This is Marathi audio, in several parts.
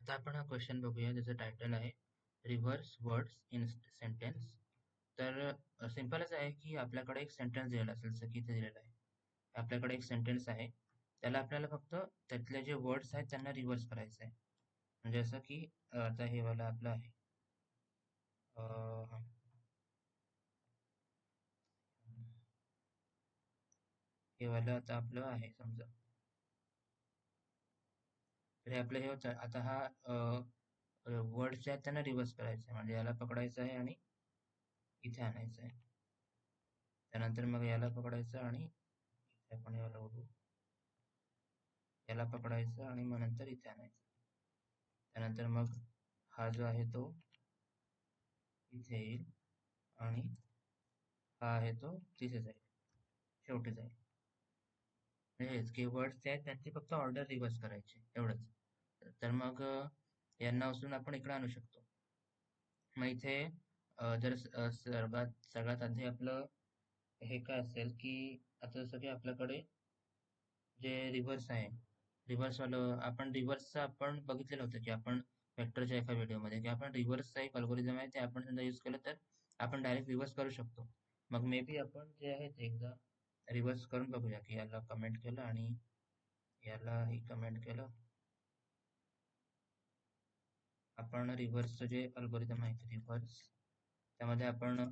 आता आपण हा क्वेश्चन बघूया. त्याचं टायटल आहे रिव्हर्स वर्ड्स इन सेंटेन्स. तर सिंपलच आहे की आपल्याकडे एक सेंटेन्स दिलेला असेल, जसं की इथे दिलेलं आहे. आपल्याकडे एक सेंटेन्स आहे, त्याला आपल्याला फक्त त्यातले जे वर्ड्स आहेत त्यांना रिव्हर्स करायचं आहे. म्हणजे असं की आता हे वाला आपलं आहे, अं, हे वाला आता आपलं आहे समजा. तर हे आपलं हे होतं. आता हा वर्ड्स जे आहेत त्यांना रिव्हर्स करायचं आहे, म्हणजे याला पकडायचं आहे आणि इथे आणायचं आहे. त्यानंतर मग याला पकडायचं आणि इथे आपण याला ओढू, याला पकडायचं आणि मग नंतर इथे आणायचं. त्यानंतर मग हा जो आहे तो इथे येईल आणि हा आहे तो तिथे जाईल, शेवटी जाईल. म्हणजे हेच की वर्ड्स जे आहेत त्यांची फक्त ऑर्डर रिव्हर्स करायची, एवढंच. तर मग यांना उचलून आपण इकडे आणू शकतो. मग इथे जर सगळ्यात आधी आपलं हे काय असेल की आता जसं की आपल्याकडे जे रिव्हर्स आहे, रिव्हर्सवालं आपण रिव्हर्सचं आपण बघितलेलं होतं की आपण वेक्टरच्या एका व्हिडिओमध्ये की आपण रिव्हर्सचा एक अल्गोरिदम आहे, ते आपण समजा यूज केलं तर आपण डायरेक्ट रिव्हर्स करू शकतो. मग मे बी आपण जे आहे ते एकदा रिव्हर्स करून बघूया की याला कमेंट केलं आणि यालाही कमेंट केलं. आपण रिव्हर्सचं जे अल्गोरिदम आहे ते रिव्हर्स, त्यामध्ये आपण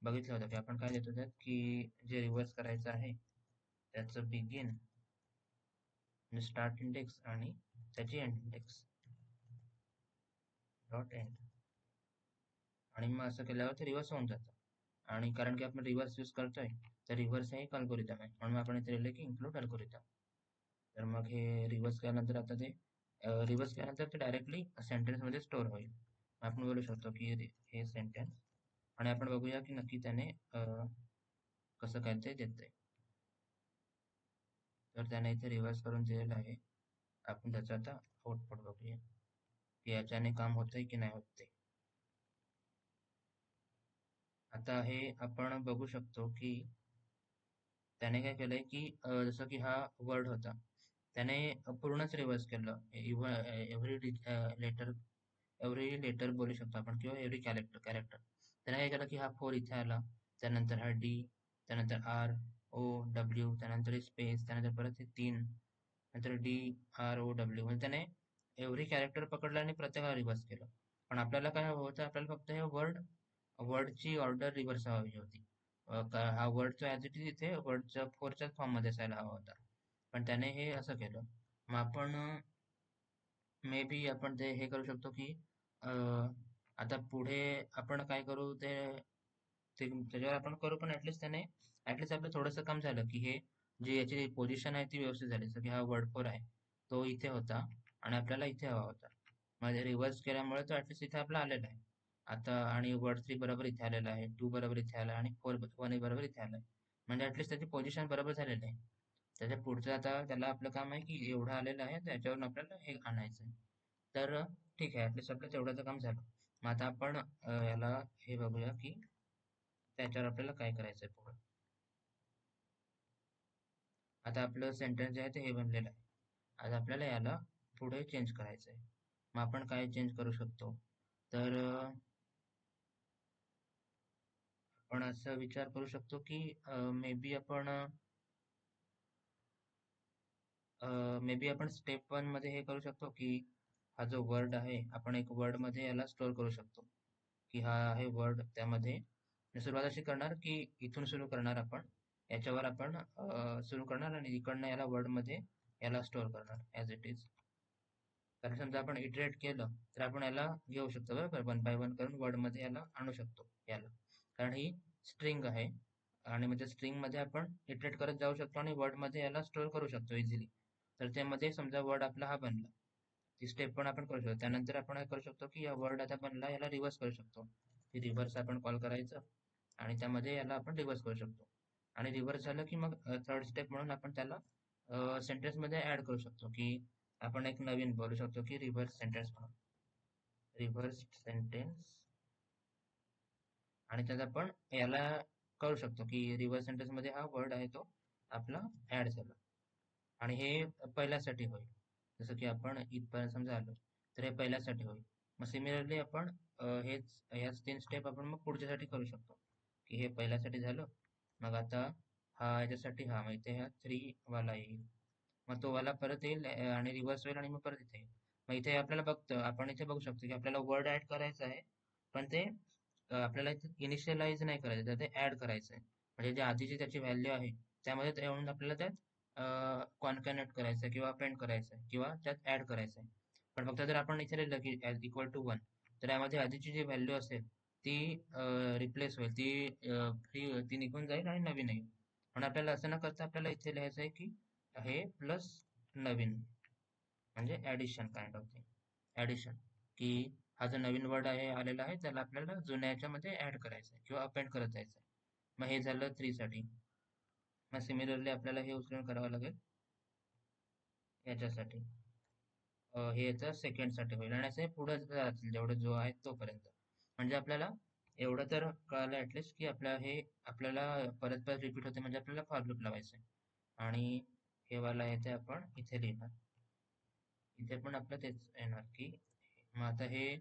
बघितलं होतं की आपण काय देतो त्यात की जे रिव्हर्स करायचं आहे त्याचं बिगिन म्हणजे स्टार्ट इंडेक्स आणि त्याची एंड इंडेक्स डॉट एंड. आणि मग असं केल्यावर ते रिव्हर्स होऊन जातं. आणि कारण की आपण रिव्हर्स यूज करतोय, तर रिव्हर्स हे एक अल्गोरिदम आहे, म्हणून आपण इथे लिहिलं की इन्क्लूड अल्गोरिदम. तर मग हे रिव्हर्स केल्यानंतर आता ते रिव्हर्स केल्यानंतर ते डायरेक्टली सेंटेन्स मध्ये स्टोअर होईल. आपण बोलू शकतो की हे सेंटेन्स, आणि आपण बघूया की नक्की त्याने कसं काय ते देतंय. तर त्याने इथे रिव्हर्स करून दिलेलं आहे. आपण त्याचं आता आउटपुट बघूया की याच्याने काम होतंय की नाही होत ते. आता हे आपण बघू शकतो की त्याने काय केलंय की जसं की हा वर्ड होता, त्याने पूर्णच रिव्हर्स केलं. एव्हरी लेटर, एव्हरी लेटर बोलू शकतो आपण, किंवा एव्हरी कॅरेक्टर. त्याने काय केलं की हा 4 इथे आला, त्यानंतर हा डी, त्यानंतर आर ओ डब्ल्यू, त्यानंतर स्पेस, त्यानंतर परत हे 3, नंतर डी आर ओ डब्ल्यू. म्हणजे त्याने एव्हरी कॅरेक्टर पकडलं आणि प्रत्येकाला रिव्हर्स केलं. पण आपल्याला काय हवं होतं, आपल्याला फक्त हे वर्डची ऑर्डर रिव्हर्स हवी होती. हा वर्डचा ॲज इट इज इथे वर्डच्या 4च्याच फॉर्ममध्ये असायला हवा होता, पण त्याने हे असं केलं. मग आपण मे बी आपण ते हे करू शकतो की आता पुढे आपण काय करू ते ते त्याच्यावर आपण करू, पण ऍटलिस्ट आपलं थोडंसं काम झालं की हे जे याची पोझिशन आहे ती व्यवस्थित झाली. जसं की हा वर्ड 4 आहे, तो इथे होता आणि आपल्याला इथे हवा होता. म्हणजे रिव्हर्स केल्यामुळे तो ऍटलिस्ट इथे आपला आलेला आहे आता. आणि वर्ड 3 बरोबर इथे आलेला आहे, 2 बरोबर इथे आला आणि 1 बरोबर इथे आलाय. म्हणजे ऍटलिस्ट त्याची पोझिशन बरोबर झालेली आहे. त्याच्या पुढचं आता त्याला आपलं काम आहे की एवढं आलेलं आहे, त्याच्यावरून आपल्याला हे आणायचं आहे. तर ठीक आहे, ऍटलिस्ट आपलं तेवढ्याचं काम झालं. मग आता आपण याला हे बघूया की त्याच्यावर आपल्याला काय करायचंय पुढं. आता आपलं सेंटेन्स जे आहे ते हे बनलेलं आहे. आता आपल्याला याला पुढे चेंज करायचंय. मग आपण काय चेंज करू शकतो, तर आपण असं विचार करू शकतो की मे बी आपण स्टेप 1 मध्ये हे करू शकतो की हा जो वर्ड आहे आपण एक वर्ड मध्ये याला स्टोअर करू शकतो की हा आहे वर्ड. त्यामध्ये सुरुवात अशी करणार की इथून सुरू करणार आपण, याच्यावर आपण सुरू करणार आणि इकडनं याला वर्ड मध्ये याला स्टोअर करणार ऍज इट इज. कारण समजा आपण इटरेट केलं तर आपण याला घेऊ शकतो, बरोबर, 1 बाय 1 करून वर्ड मध्ये याला आणू शकतो याला. कारण ही स्ट्रिंग आहे आणि म्हणजे स्ट्रिंग मध्ये आपण इटरेट करत जाऊ शकतो आणि वर्ड मध्ये याला स्टोअर करू शकतो इझिली. तर त्यामध्ये समजा वर्ड आपला हा बनला, ती स्टेप पण आपण करू शकतो. त्यानंतर आपण काय करू शकतो की या वर्ड आता बनला, याला रिव्हर्स करू शकतो. की रिव्हर्स आपण कॉल करायचं आणि त्यामध्ये याला आपण रिव्हर्स करू शकतो. आणि रिव्हर्स झालं की मग थर्ड स्टेप म्हणून आपण त्याला सेंटेन्स मध्ये ऍड करू शकतो की आपण एक नवीन बोलू शकतो की रिव्हर्स सेंटेन्स म्हणून, रिव्हर्स सेंटेन्स. आणि त्यात आपण याला करू शकतो की रिव्हर्स सेंटेन्स मध्ये हा वर्ड आहे तो आपला ऍड झाला. आणि हे पहिल्यासाठी होईल, जसं की आपण इथपर्यंत समजा आलो. तर हे पहिल्यासाठी होईल. मग सिमिलरली आपण ह्याच 3 स्टेप आपण मग पुढच्यासाठी करू शकतो, की हे पहिल्यासाठी झालं. मग आता हा याच्यासाठी मग इथे हा 3 वाला येईल. मग तो वाला परत येईल आणि रिव्हर्स होईल आणि मग परत इथे येईल. मग इथे आपल्याला आपण इथे बघू शकतो की आपल्याला वर्ड ऍड करायचं आहे, पण ते आपल्याला इथे इनिशियलाइज नाही करायचं, तर ते ऍड करायचं आहे. म्हणजे जे आधीची त्याची व्हॅल्यू आहे त्यामध्ये ते येऊन आपल्याला त्यात कॉन्कॅनेट करायचं आहे किंवा अपेंड करायचं आहे किंवा त्यात ऍड करायचं आहे. पण फक्त जर आपण इथे लिहिलं की इक्वल टू 1, तर यामध्ये आधीची जी व्हॅल्यू असेल ती रिप्लेस होईल, ती निघून जाईल आणि नवीन येईल. पण आपल्याला असं न करता आपल्याला इथे लिहायचं आहे की हे प्लस नवीन, म्हणजे addition kind of thing. Addition, की हा जो नवीन वर्ड आहे आलेला आहे त्याला आपल्याला जुन्या याच्यामध्ये ऍड करायचं आहे किंवा अपेंड करत जायचं आहे. मग हे झालं 3 साठी. मग सिमिलरली आपल्याला हे उचलून करावं लागेल याच्यासाठी. हे याचं सेकंड साठी होईल आणि असे पुढे जातील जेवढं जो आहे तोपर्यंत. म्हणजे आपल्याला एवढं तर कळालं ऍटलिस्ट की आपल्याला परत परत रिपीट होते, म्हणजे आपल्याला फॉर लूप लावायचं आहे. आणि हे वाला आहे ते आपण इथे लिहिणार. इथे पण आपलं तेच येणार की मग आता हे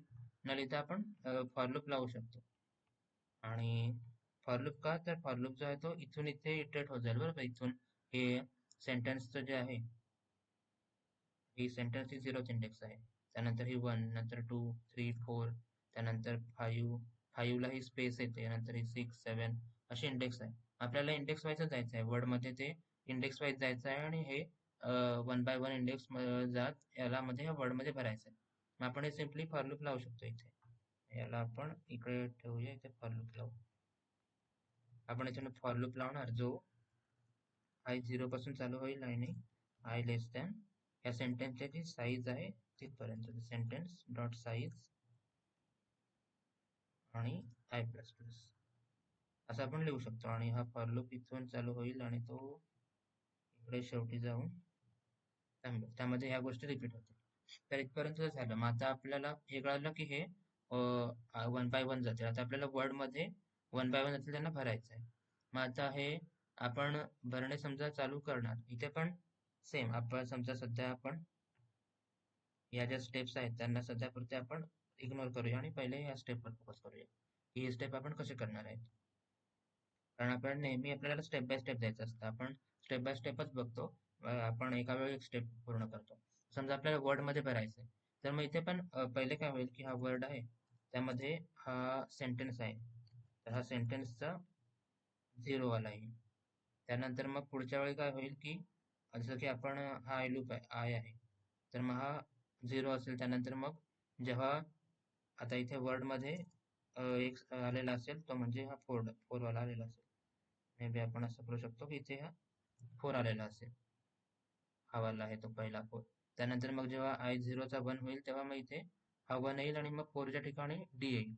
न लिहिता आपण फॉर लूप लावू शकतो. आणि फॉर लूप का, तर फॉर लूप जो आहे तो इथून इथे इटरेट होत जाईल बरं का. इथून हे सेंटेन्सचं जे आहे, ही सेंटेन्सची 0th इंडेक्स आहे. त्यानंतर ही 1, नंतर 2, 3, 4, त्यानंतर 5 ला ही स्पेस येते, नंतर ही 6, 7 अशी इंडेक्स आहे. आपल्याला इंडेक्स वाईज जायचं आहे, वर्ड मध्ये ते इंडेक्स वाईज जायचं आहे आणि हे 1 बाय 1 इंडेक्स जात याला मध्ये ह्या वर्ड मध्ये भरायचं आहे. मग आपण हे सिम्पली फॉर लूप लावू शकतो इथे. याला आपण इकडे ठेवूया, इथे फॉर लूप लावू. आपण याच्याने फॉर लूप लावणार जो आय 0 पासून चालू होईल आणि आय लेस दॅन या सेंटेन्सची जी साईज आहे तिथपर्यंत, सेंटेन्स डॉट साईज आणि आय प्लस प्लस असं आपण लिहू शकतो. आणि हा फॉर लूप इथून चालू होईल आणि तो इकडे शेवटी जाऊन थांबेल. त्यामध्ये ह्या गोष्टी रिपीट होतील. तर इथपर्यंत झालं. मग आता आपल्याला हे कळलं की हे 1 बाय 1 जातील. आता आपल्याला वर्ड मध्ये 1 बाय 1 जातील त्यांना भरायचं आहे. मग आता हे आपण भरणे समजा चालू करणार. इथे पण सेम, आपण समजा सध्या आपण या ज्या स्टेप्स आहेत त्यांना सध्यापुरते आपण इग्नोर करूया आणि पहिले या स्टेपवर फोकस करूया की ही स्टेप आपण कसे करणार आहेत. कारण आपण नेहमी आपल्याला स्टेप बाय स्टेप द्यायचं असतं, आपण स्टेप बाय स्टेपच बघतो. आपण एका वेळी एक स्टेप पूर्ण करतो. समजा आपल्याला वर्ड मध्ये भरायचं आहे, तर मग इथे पण पहिले काय होईल की हा वर्ड आहे त्यामध्ये हा सेंटेन्स आहे, तर हा सेंटेन्सचा 0 वाला येईल. त्यानंतर मग पुढच्या वेळी काय होईल की जसं की आपण हा आय लूप आहे, आय आहे, तर मग हा 0 असेल. त्यानंतर मग जेव्हा आता इथे वर्ड मध्ये एक आलेला असेल तो म्हणजे हा 4 वाला आलेला असेल. मे बी आपण असं करू शकतो की इथे हा 4 आलेला असेल, हा वाला आहे तो पहिला 4. त्यानंतर मग जेव्हा आय 0चा 1 होईल तेव्हा मग इथे हा 1 येईल आणि मग 4च्या ठिकाणी डी येईल.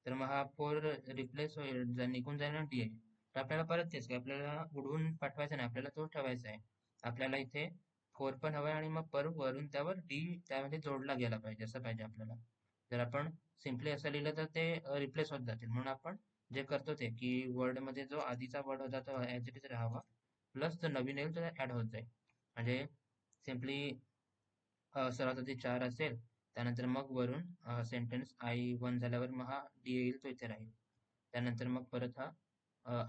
तर मग हा 4 रिप्लेस होईल, निघून जाईल आणि डी येईल. तर आपल्याला परत तेच की आपल्याला उडवून पाठवायचा नाही, आपल्याला तो ठेवायचा आहे. आपल्याला इथे 4 पण हवाय आणि मग परत वरून त्यावर डी त्यामध्ये जोडला गेला पाहिजे, असं पाहिजे आपल्याला. जर आपण सिम्पली असं लिहिलं तर ते रिप्लेस होत जातील. म्हणून आपण जे करतो ते की वर्ड मध्ये जो आधीचा वर्ड होता तो ऍज इट इज राहावा, प्लस जो नवीन येईल तो ऍड होत जाईल. म्हणजे सिम्पली सर्वात आधी 4 असेल, त्यानंतर मग वरून सेंटेन्स आय 1 झाल्यावर मग हा डी येईल तो इथे राहील. त्यानंतर मग परत हा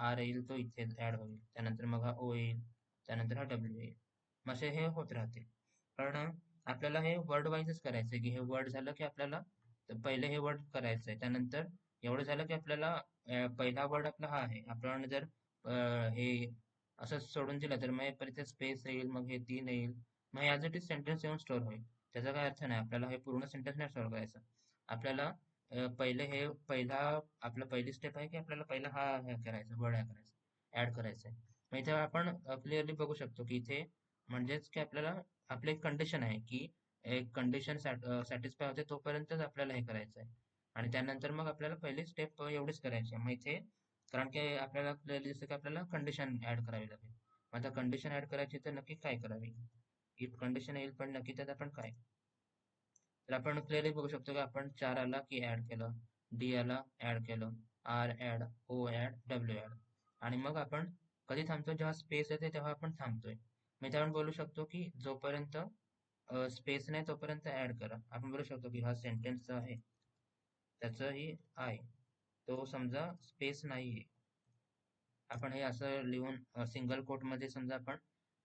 आर येईल तो इथे ऍड होईल. त्यानंतर मग हा ओ येईल, त्यानंतर हा डब्ल्यू येईल. मग असे हे होत राहतील. कारण आपल्याला हे वर्ड वाईजच करायचंय की हे वर्ड झालं की आपल्याला पहिले हे वर्ड करायचंय. त्यानंतर एवढं झालं की आपल्याला पहिला वर्ड आपला हा आहे. आपण जर हे असं सोडून दिलं तर मग परत स्पेस येईल, मग हे 3 येईल, मग ॲज इट इज सेंटेन्स येऊन स्टोअर होईल. त्याचा काय अर्थ नाही. आपल्याला हे पूर्ण सेंटेन्स नाही स्टोअर करायचं. आपल्याला पहिला आपला पहिली स्टेप आहे की आपल्याला पहिला हे करायचं, वर्ड ऍड करायचं आहे. मग इथे आपण क्लिअरली बघू शकतो की इथे म्हणजेच की आपल्याला आपली एक कंडिशन आहे की एक कंडिशन सॅटिस्फाय होते तोपर्यंतच आपल्याला हे करायचं आहे. आणि त्यानंतर मग आपल्याला पहिली स्टेप एवढीच करायची आहे. मग इथे कारण की आपल्याला क्लिअरली दिसतं की आपल्याला कंडिशन ऍड करावी लागेल. मग आता कंडिशन ऍड करायची तर नक्की काय करावी, इफ कंडिशन येईल पण नक्की त्यात आपण काय. तर आपण क्लिअरली बघू शकतो की आपण 4 आला की ऍड केलं, डी आला ऍड केलं, आर ऍड, ओ ऍड, डब्ल्यू ऍड. आणि मग आपण कधी थांबतो, जेव्हा स्पेस येते तेव्हा आपण थांबतोय. मग इथे आपण बोलू शकतो की जोपर्यंत स्पेस नाही तोपर्यंत ऍड करा. आपण बोलू शकतो की हा सेंटेन्स जो आहे त्याचंही आहे, तो समजा स्पेस नाहीये. आपण हे असं लिहून सिंगल कोट मध्ये समजा आपण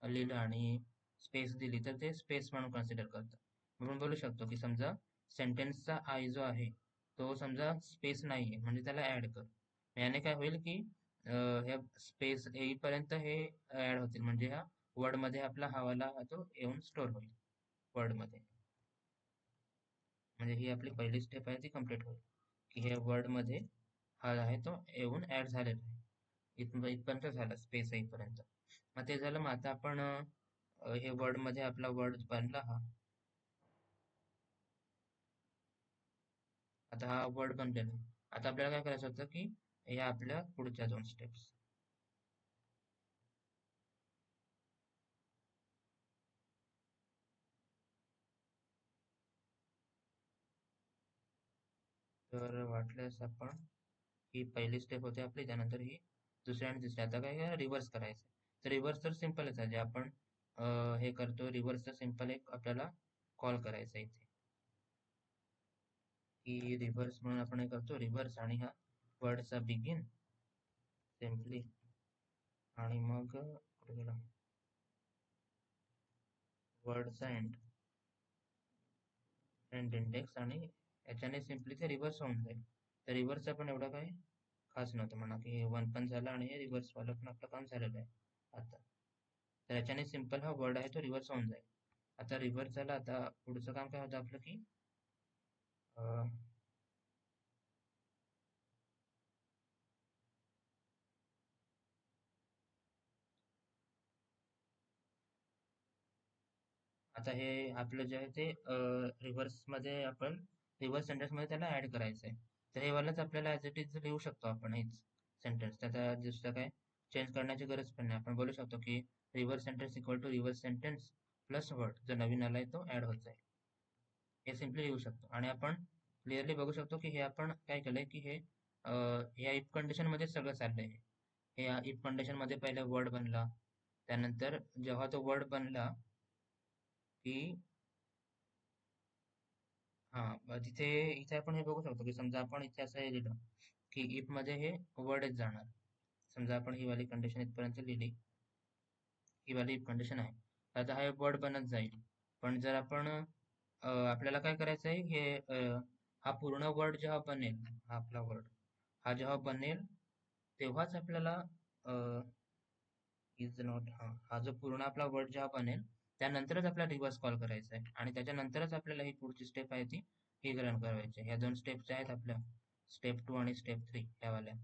लिहिलं आणि स्पेस दिली तर ते स्पेस म्हणून कन्सिडर करतं. आपण बोलू शकतो की समजा सेंटेन्सचा आय जो आहे तो समजा स्पेस नाहीये म्हणजे त्याला ऍड कर. याने काय होईल की ह्या स्पेस येईपर्यंत हे ऍड होतील म्हणजे ह्या वर्ड मध्ये आपला हवाला तो येऊन स्टोअर होईल वर्ड मध्ये. म्हणजे ही आपली पहिली स्टेप आहे ती कम्प्लीट होईल की हे वर्ड मध्ये हा आहे तो येऊन ऍड झालेला आहे. इथपर्यंत झालं स्पेस येईपर्यंत. मग ते झालं. मग आता आपण हे वर्ड मध्ये आपला वर्ड बनला हा. आता हा वर्ड बनलेला आहे. आता आपल्याला काय करायचं होतं की या आपल्या पुढच्या 2 स्टेप्स. तर वाटल्यास आपण ही पहिली स्टेप होती आपली, त्यानंतर ही दुसरी आणि तिसरी. आता काय रिव्हर्स करायचं. तर रिव्हर्स तर सिंपलच आहे. जे आपण हे करतो रिव्हर्सचा सिंपल एक आपल्याला कॉल करायचा इथे की रिव्हर्स म्हणून आपण हे करतो रिव्हर्स आणि हा वर्डचा बिगिन सिम्पली आणि मग कुठे गेला वर्डचा एंड एंड इंडेक्स आणि याच्याने सिम्पली ते रिव्हर्स होऊन जाईल. तर रिव्हर्सचा पण एवढा काही खास नव्हतं म्हणा की 1 पण झालं आणि हे रिव्हर्स वाला पण आपलं काम झालेलं आहे आता. तर याच्याने सिम्पल हा वर्ड आहे तो रिव्हर्स होऊन जाईल. आता रिव्हर्स झाला. आता पुढचं काम काय होतं आपलं की अं, आता हे आपलं जे आहे ते रिव्हर्स मध्ये आपण रिव्हर्स सेंटेन्स मध्ये त्याला ऍड करायचं आहे. तर हे वालाच आपल्याला ऍज इट इज लिहू शकतो आपण हेच सेंटेन्स. त्याचा दुसरं काय चेंज करण्याची गरज पण नाही. आपण बोलू शकतो की reverse sentence equal to reverse sentence plus word जो नवीन आलाय तो ऍड होत जाईल. हे सिम्पली लिहू शकतो आणि आपण क्लिअरली बघू शकतो की हे आपण काय केलंय की हे या इफ कंडिशन मध्ये सगळं चाललंय. हे या इफ कंडिशन मध्ये पहिले वर्ड बनला, त्यानंतर जेव्हा तो वर्ड बनला की हा तिथे इथे आपण हे बघू शकतो की समजा आपण इथे असं हे लिहिलं की इफ मध्ये हे वर्डच जाणार. समजा आपण ही वाली कंडिशन इथपर्यंत लिहिली, ही वाली इफ कंडिशन आहे. आता हा वर्ड बनत जाईल. पण जर आपण आपल्याला काय करायचं आहे हे हा पूर्ण वर्ड जेव्हा बनेल, हा आपला वर्ड हा जेव्हा बनेल तेव्हाच आपल्याला इज नॉट हा जो पूर्ण आपला वर्ड जेव्हा बनेल त्यानंतरच आपल्याला रिव्हर्स कॉल करायचा आहे आणि त्याच्यानंतरच आपल्याला ही पुढची स्टेप आहे ती ही रन करायची आहे. ह्या 2 स्टेप्स आहेत आपल्या स्टेप 2 आणि स्टेप 3 ह्या वाल्या.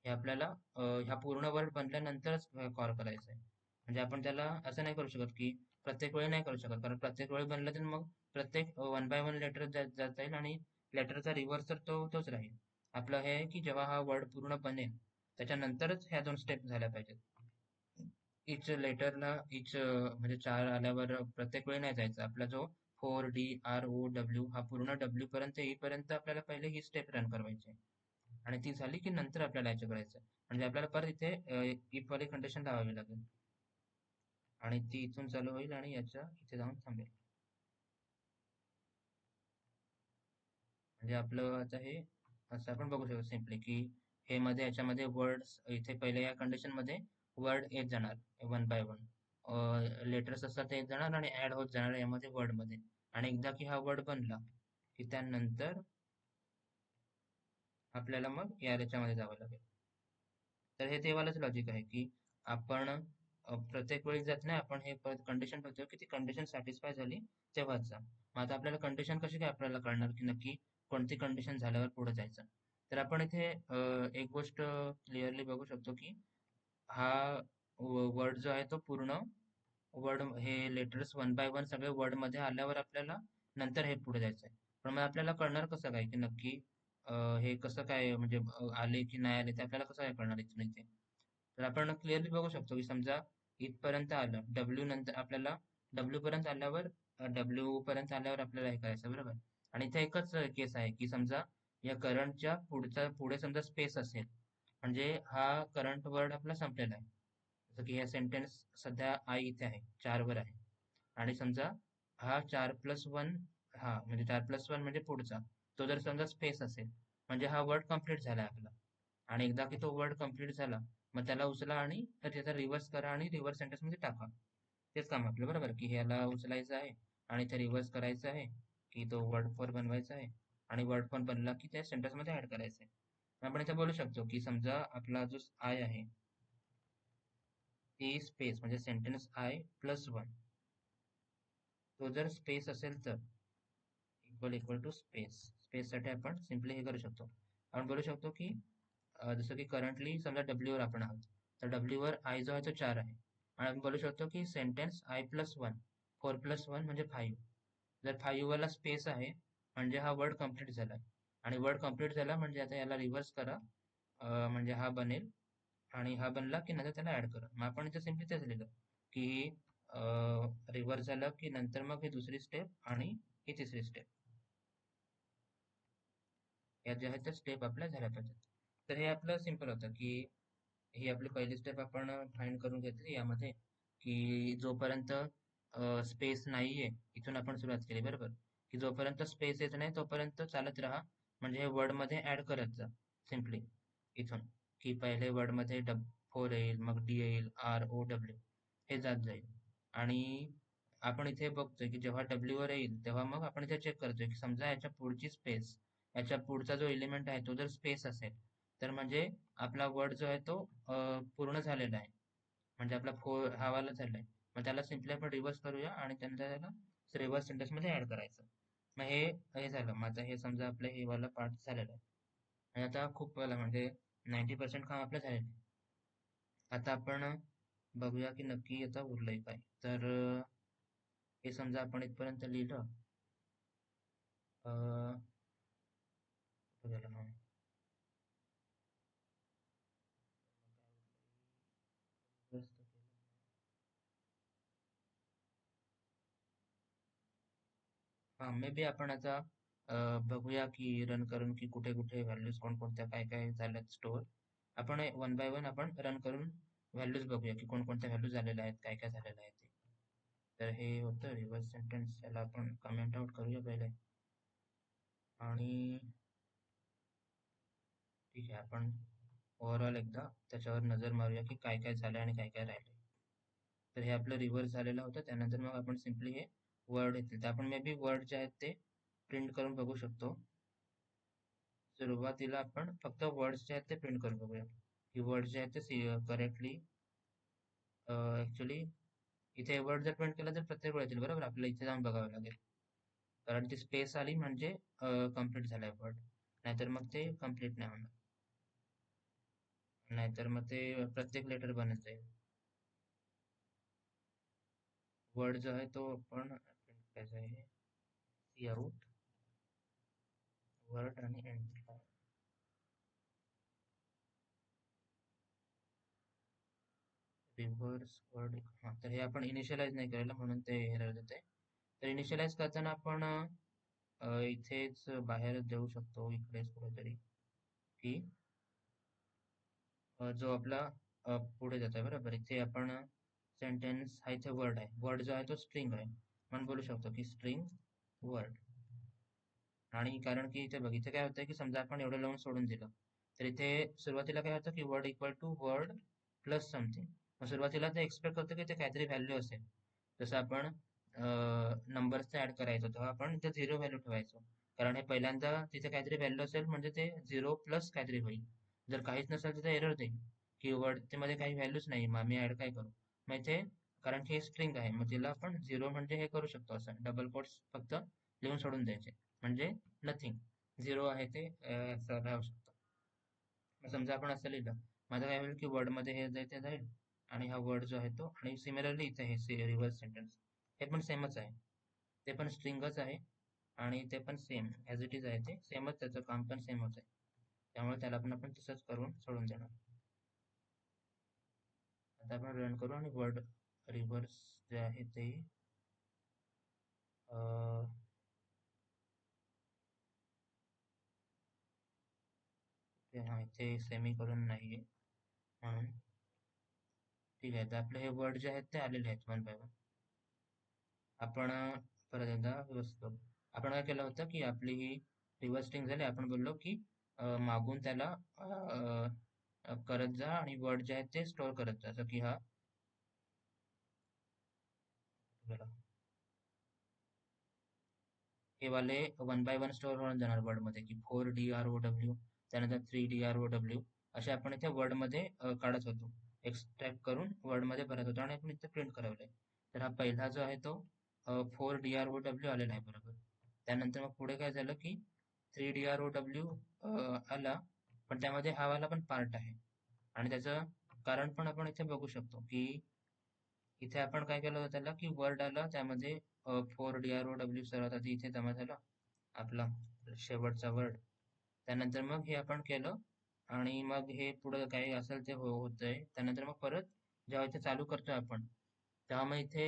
हे आपल्याला ह्या पूर्ण वर्ड बनल्यानंतरच कॉल करायचं आहे. म्हणजे आपण त्याला असं नाही करू शकत की प्रत्येक वेळी नाही करू शकत, कारण प्रत्येक वेळी बनलं तर मग प्रत्येक 1 बाय 1 लेटर जात जाईल आणि लेटरचा रिव्हर्स तर तोच राहील. आपलं हे आहे की जेव्हा हा वर्ड पूर्ण बनेल त्याच्यानंतरच ह्या 2 स्टेप झाल्या पाहिजेत. इच लेटरला म्हणजे 4 आल्यावर प्रत्येक वेळी नाही जायचं. आपला जो 4 D R O W हा पूर्ण डब्ल्यू पर्यंत येईपर्यंत आपल्याला पहिले ही स्टेप रन करवायची आहे. आणि ती झाली की नंतर आपल्याला याच्या करायचं आहे. म्हणजे आपल्याला परत इथे इफ वाली कंडिशन लावावी लागेल आणि ती इथून चालू होईल आणि याच्या इथे जाऊन थांबेल. म्हणजे आपलं आता हे असं आपण बघू शकतो सिम्पली की हे मध्ये याच्यामध्ये वर्ड्स इथे पहिले या कंडिशन मध्ये वर्ड येत जाणार 1 बाय 1. लेटर्स असतात ते येत जाणार आणि ऍड होत जाणार यामध्ये वर्ड मध्ये. आणि एकदा की हा वर्ड बनला की त्यानंतर आपल्याला मग याच्यामध्ये जावं लागेल. तर हे तेवालंच लॉजिक आहे की आपण प्रत्येक वेळी जात नाही. आपण हे कंडिशन बघतो की ती कंडिशन सॅटिस्फाय झाली तेव्हाच जा. मग आता आपल्याला कंडिशन कशी काय आपल्याला कळणार की नक्की कोणती कंडिशन झाल्यावर पुढे जायचं. तर आपण इथे एक गोष्ट क्लिअरली बघू शकतो की हा वर्ड जो आहे तो पूर्ण वर्ड हे लेटर्स 1 बाय 1 सगळे वर्ड मध्ये आल्यावर आपल्याला नंतर हे पुढे जायचं आहे. पण मग आपल्याला कळणार कसं काय की नक्की हे कसं काय म्हणजे आले की नाही आले ते आपल्याला कसं काय कळणार इथून इथे. तर आपण क्लिअरली बघू शकतो की समजा इथपर्यंत आलं डब्ल्यू नंतर आपल्याला डब्ल्यू पर्यंत आल्यावर डब्ल्यू पर्यंत आल्यावर आपल्याला हे करायचं बरोबर. आणि इथे एकच केस आहे की समजा या करंटच्या पुढे समजा स्पेस असेल म्हणजे हा करंट वर्ड आपला संपलेला आहे. जसं की हे सेंटेन्स सध्या आय इथे आहे 4 वर आहे आणि समजा हा 4+1, हा म्हणजे 4+1 म्हणजे पुढचा, तो जर समजा स्पेस असेल म्हणजे हा वर्ड कंप्लीट झाला आपला. आणि एकदा की तो वर्ड कंप्लीट झाला, मग त्याला उचला आणि तर त्याचा रिव्हर्स करा आणि रिव्हर्स सेंटेन्स मध्ये टाका. तेच काम आपलं, बरोबर, की ह्याला उचलायचं आहे आणि ते रिव्हर्स करायचं आहे, की तो वर्ड फॉर बनवायचा आहे आणि वर्ड फॉर बनला की त्या सेंटेन्स मध्ये ऍड करायचं आहे. आपण इथे बोलू शकतो की समजा आपला जो आय आहे ती स्पेस म्हणजे सेंटेन्स I+1, तो जर स्पेस असेल तर इक्वल इक्वल टू स्पेस. स्पेससाठी आपण सिम्पली हे करू शकतो. आपण बोलू शकतो की जसं की करंटली समजा डब्ल्यू वर आपण आहोत, तर डब्ल्यू वर आय जो आहे तो 4 आहे आणि आपण बोलू शकतो की सेंटेन्स I+1, 4+1 म्हणजे 5. जर 5 वाला स्पेस आहे म्हणजे हा वर्ड कंप्लीट झाला आणि वर्ड कंप्लीट झाला म्हणजे आता याला रिव्हर्स करा, म्हणजे हा बनेल आणि हा बनला की नंतर त्याला ऍड करा. मग आपण इथे सिम्पली तेच लिहिलं की रिव्हर्स झालं की नंतर मग ही दुसरी स्टेप आणि ही तिसरी स्टेप, या ज्या आहेत त्या स्टेप आपल्या झाल्या पाहिजेत. तर हे आपलं सिंपल होतं की ही आपली पहिली स्टेप आपण फाइंड करून घेतली यामध्ये, की जोपर्यंत स्पेस नाहीये इथून आपण सुरुवात केली, बरोबर, की जोपर्यंत स्पेस येत नाही तोपर्यंत चालत राहा, म्हणजे हे वर्ड मध्ये ऍड करत जा सिम्पली इथून, की पहिले वर्ड मध्ये फोर येईल, मग डी येईल, ROW, हे जात जाईल. आणि आपण इथे बघतोय की जेव्हा डब्ल्यू वर येईल तेव्हा मग आपण इथे चेक करतोय की समजा याच्या पुढची स्पेस, याच्या पुढचा जो एलिमेंट आहे तो जर स्पेस असेल तर म्हणजे आपला वर्ड जो आहे तो पूर्ण झालेला आहे, म्हणजे आपला फोर हा वाला झालाय. मग त्याला सिम्पली आपण रिव्हर्स करूया आणि त्यानंतर त्याला रिव्हर्स सेंटेन्स मध्ये ऍड करायचं. मग हे हे झालं. मग आता हे समजा आपलं हे वाला पार्ट झालेला आहे आणि आता खूप वेळा म्हणजे 90% काम आपलं झालेलं आहे. आता आपण बघूया की नक्की आता उरलंय काय. तर हे समजा आपण इथपर्यंत लिहिलं. अं, कुठं गेलं मग? व्यस्त केलं. हा, मे बी आपण आता बघूया की रन करून की कुठे कुठे व्हॅल्यूज कोणकोणत्या काय काय झाल्यात स्टोअर. आपण वन बाय वन आपण रन करून व्हॅल्यूज बघूया की कोणकोणत्या व्हॅल्यूज झालेल्या आहेत, काय काय झालेलं आहे ते. तर हे होतं रिव्हर्स सेंटेन्स, याला आपण कमेंट आउट करूया पहिले. आणि ठीक आहे, आपण ओव्हरऑल एकदा त्याच्यावर नजर मारूया की काय काय झालं आणि काय काय राहिलं. तर हे आपलं रिव्हर्स झालेलं होतं. त्यानंतर मग आपण सिम्पली हे वर्ड येतील तर आपण मे बी वर्ड जे आहेत ते प्रिंट करून बघू शकतो. सुरुवातीला आपण फक्त वर्ड्स जे आहेत ते प्रिंट करून बघूया की वर्ड जे आहेत ते करेक्टली, ऍक्च्युली इथे वर्ड जर प्रिंट केला तर प्रत्येक वेळ येतील, बरोबर, आपल्याला इथे जाऊन बघावं लागेल, कारण ती स्पेस आली म्हणजे कम्प्लीट झालाय वर्ड, नाहीतर मग ते कम्प्लीट नाही होणार, नाहीतर मग ते प्रत्येक लेटर बनत जाईल. वर्ड जो आहे तो आपण प्रिंट करायचा आहे, सी आउट वर्ड आणि एंड. रिव्हर्स वर्ड, हा, तर हे आपण इनिशियलाइज नाही केलेलं म्हणून ते एरर देते. तर इनिशियलाइज करताना आपण इथेच बाहेर देऊ शकतो, इकडेच कुठेतरी, की जो आपला पुढे जात आहे, बरोबर, इथे आपण सेंटेन्स हा इथे वर्ड आहे, वर्ड जो आहे तो स्ट्रिंग आहे म्हणून बोलू शकतो की स्ट्रिंग वर्ड. आणि कारण की इथे बघ इथे काय होतं की समजा आपण एवढं लावून सोडून दिलं तर इथे सुरुवातीला काय होतं की word equal to word plus something. मग सुरुवातीला ते एक्सपेक्ट करतो की ते काहीतरी व्हॅल्यू असेल, जसं आपण नंबर्स ऍड करायचो तेव्हा आपण इथे 0 व्हॅल्यू ठेवायचो, कारण हे पहिल्यांदा तिथे काहीतरी व्हॅल्यू असेल म्हणजे ते 0 प्लस काहीतरी होईल. जर काहीच नसेल तर ते एरर देईल की वर्ड मध्ये काही व्हॅल्यूच नाही, मग आम्ही ऍड काय करू. मग इथे कारण की हे स्ट्रिंग आहे मग तिला आपण 0 म्हणजे हे करू शकतो, असं डबल कोट्स फक्त लिहून सोडून द्यायचे म्हणजे नथिंग, 0 आहे ते असं राहू शकतं. मग समजा आपण असं लिहिलं, माझं काय होईल की वर्ड मध्ये हे ते जाईल आणि हा वर्ड जो आहे तो, आणि सिमिलरली इथे हे रिव्हर्स सेंटेन्स हे पण सेमच आहे, ते पण स्ट्रिंगच आहे आणि ते पण सेम ॲज इट इज आहे, ते सेमच, त्याचं काम पण सेमच आहे, त्यामुळे त्याला पण आपण तसंच करून सोडून देणार. आता आपण रन करू आणि वर्ड रिव्हर्स जे आहे ते हा इथे सेमी करून नाहीये म्हणून ठीक आहे. तर आपले हे वर्ड जे आहेत ते आलेले आहेत वन बाय वन. आपण परत एकदा व्यवस्थित बघू. आपण काय केलं होतं की आपली ही रिव्हर्स स्ट्रिंग झाली. आपण बोललो की मागून त्याला करत जा आणि वर्ड जे आहेत ते स्टोअर करत जा. जसं की हा बघा, हे वाले वन बाय वन स्टोअर होऊन जाणार वर्डमध्ये की 4DROW, त्यानंतर 3DROW असे आपण इथे वर्डमध्ये काढत होतो. एक्सट्रॅक्ट करून वर्डमध्ये भरत होतो आणि आपण इथे प्रिंट करवलंय. तर हा पहिला जो आहे तो 4DROW आलेला आहे बरोबर. त्यानंतर मग पुढे काय झालं की 3DROW आला, पण त्यामध्ये हा वाला पण पार्ट आहे आणि त्याचं कारण पण आपण इथे बघू शकतो की इथे आपण काय केलं होतं त्याला की वर्ड आला त्यामध्ये 4DROW सर्वात आधी इथे जमा झाला आपला शेवटचा वर्ड. त्यानंतर मग हे आपण केलं आणि मग हे पुढे काही असेल ते होतंय. त्यानंतर मग परत जेव्हा इथे चालू करतोय आपण तेव्हा मग इथे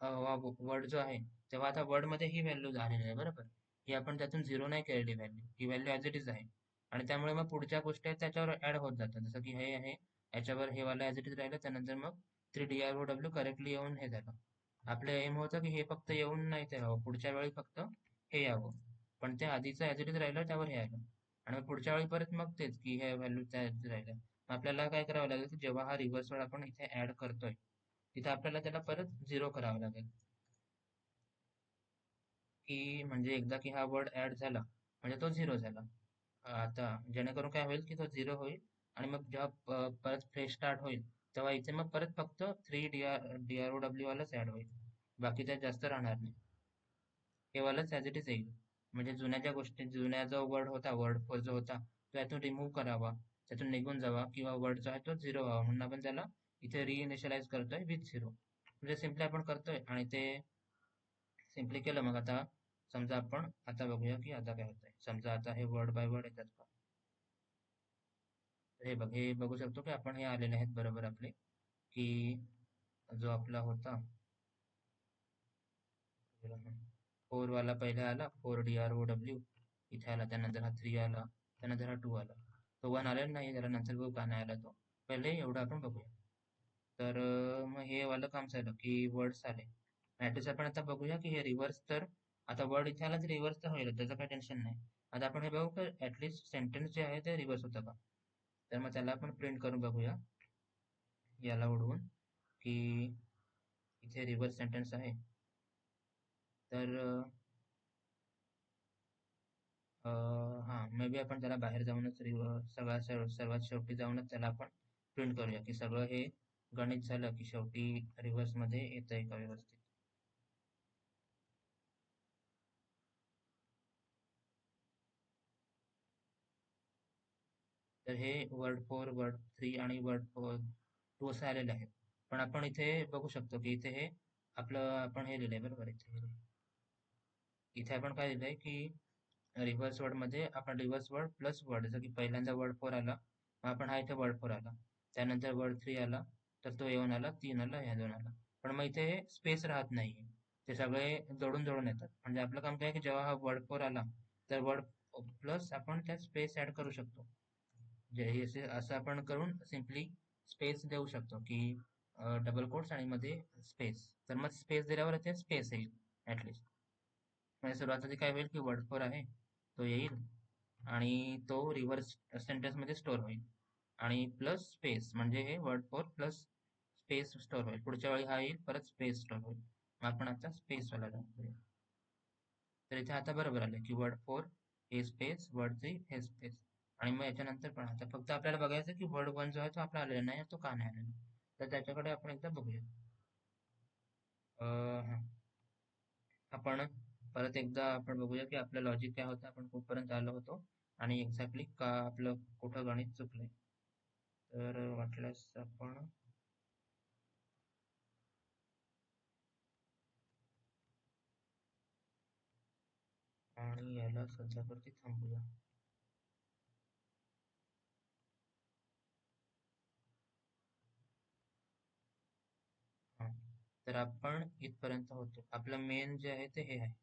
वर्ड जो आहे तेव्हा आता वर्ड मध्ये ही व्हॅल्यू झालेली आहे बरोबर. ही आपण त्यातून झिरो नाही केलेली value, he value as it is आहे आणि त्यामुळे मग पुढच्या गोष्टी आहेत त्याच्यावर ऍड होत जातात. जसं की हे आहे याच्यावर हे वाला ऍज इट इज राहिलं, त्यानंतर मग 3DROW करेक्टली येऊन हे झालं. आपलं एम होतं की हे फक्त येऊन नाही ते राहावं, पुढच्या वेळी फक्त हे यावं, पण ते आधीचं ऍज इट इज राहिलं त्यावर हे आलं आणि मग पुढच्या वेळी परत मग तेच की हे व्हॅल्यू त्या राहिल्या. मग आपल्याला काय करावं लागेल की जेव्हा हा रिव्हर्स वर्ड आपण इथे ऍड करतोय तिथे आपल्याला त्याला परत झिरो करावं लागेल की म्हणजे एकदा की हा वर्ड ऍड झाला म्हणजे तो झिरो झाला. आता जेणेकरून काय होईल की तो झिरो होईल आणि मग जेव्हा परत फ्रेश स्टार्ट होईल तेव्हा इथे मग परत फक्त 3DROW वालाच ऍड होईल, बाकी त्यात जास्त राहणार नाही. हे वालाच ऍज इट इज येईल. म्हणजे जुन्या ज्या गोष्टी, जुन्या जो वर्ड होता, वर्ड फोर जो होता तो यातून रिमूव्ह करावा, त्यातून निघून जावा किंवा वर्ड जो आहे तो झिरो व्हावा म्हणून आपण त्याला इथे रिइनिशियलाइज करतोय विथ झिरो. म्हणजे सिम्पली आपण करतोय आणि ते सिम्पली केलं. मग आता समजा आपण आता बघूया की आता काय होतंय. समजा आता हे वर्ड बाय वर्ड येतात का, तर हे बघ, हे बघू शकतो की आपण हे आलेले आहेत बरोबर आपले की जो आपला होता फोर वाला पहिले आला 4DROW इथे आला, त्यानंतर हा 3 आला, त्यानंतर हा 2 आला. तो 1 आलेला नाही, त्याला नंतर बघू का नाही आला तो. पहिले एवढं आपण बघूया. तर मग हे वालं काम झालं की वर्ड्स आले. ऍटलीस्ट आपण आता बघूया की हे रिव्हर्स तर आता वर्ड इथे आला तर रिव्हर्स तर होईल, त्याचं काही टेन्शन नाही. आता आपण हे बघू की ऍटलीस्ट सेंटेन्स जे आहे ते रिव्हर्स होतं का. तर मग त्याला आपण प्रिंट करून बघूया याला उडवून की इथे रिव्हर्स सेंटेन्स आहे. तर हां, मे बी आपण त्याला बाहेर जाऊनच सर्वात शेवटी जाऊनच त्याला आपण प्रिंट करूया की सगळं हे गणित झालं की शेवटी रिव्हर्स मध्ये येतंय का व्यवस्थित. तर हे वर्ड फोर, वर्ड थ्री आणि वर्ड फोर टू असे आलेले आहेत. पण आपण इथे बघू शकतो की इथे हे आपलं आपण हे लिहिलंय बरोबर. इथे आपण काय लिहिलंय की रिव्हर्स वर्ड मध्ये आपण रिव्हर्स वर्ड प्लस वर्ड, जसं की पहिल्यांदा वर्ड फोर आला मग आपण हा इथे वर्ड फोर आला, त्यानंतर वर्ड थ्री आला तर तो येऊन आला, तीन आला, ह्या दोन आला. पण मग इथे स्पेस राहत नाहीये, ते सगळे जोडून जोडून येतात. म्हणजे आपलं काम काय की जेव्हा हा वर्ड फोर आला तर वर्ड प्लस आपण त्यात स्पेस ऍड करू शकतो. असं आपण करून सिम्पली स्पेस देऊ शकतो की डबल कोट्स आणि मध्ये स्पेस. तर मग स्पेस दिल्यावर इथे स्पेस येईल ऍटलिस्ट. म्हणजे सुरुवात आधी काय होईल की वर्ड फोर आहे तो येईल आणि तो रिव्हर्स सेंटेन्स मध्ये स्टोअर होईल आणि प्लस स्पेस म्हणजे हे word four plus space store होईल. पुढच्या वेळी हा येईल परत स्पेस स्टोअर होईल. मग आपण आता स्पेस वाला करूया. तर इथे आता बरोबर आलं की वर्ड फोर हे स्पेस, वर्ड थ्री हे स्पेस आणि मग याच्यानंतर पण आता फक्त आपल्याला बघायचं की वर्ड वन जो आहे तो आपला आलेला नाही, तो का नाही आलेला. तर त्याच्याकडे आपण एकदा बघूया. हा. आपण परत एकदा आपण बघूया की आपलं लॉजिक काय होतं, आपण कुठपर्यंत आलो होतो आणि एक्झॅक्टली का आपलं कुठं गणित चुकलंय. तर वाटल्यास आपण आणि याला सध्यावरती थांबूया. हा, तर आपण इथपर्यंत होतो. आपलं मेन जे आहे ते हे आहे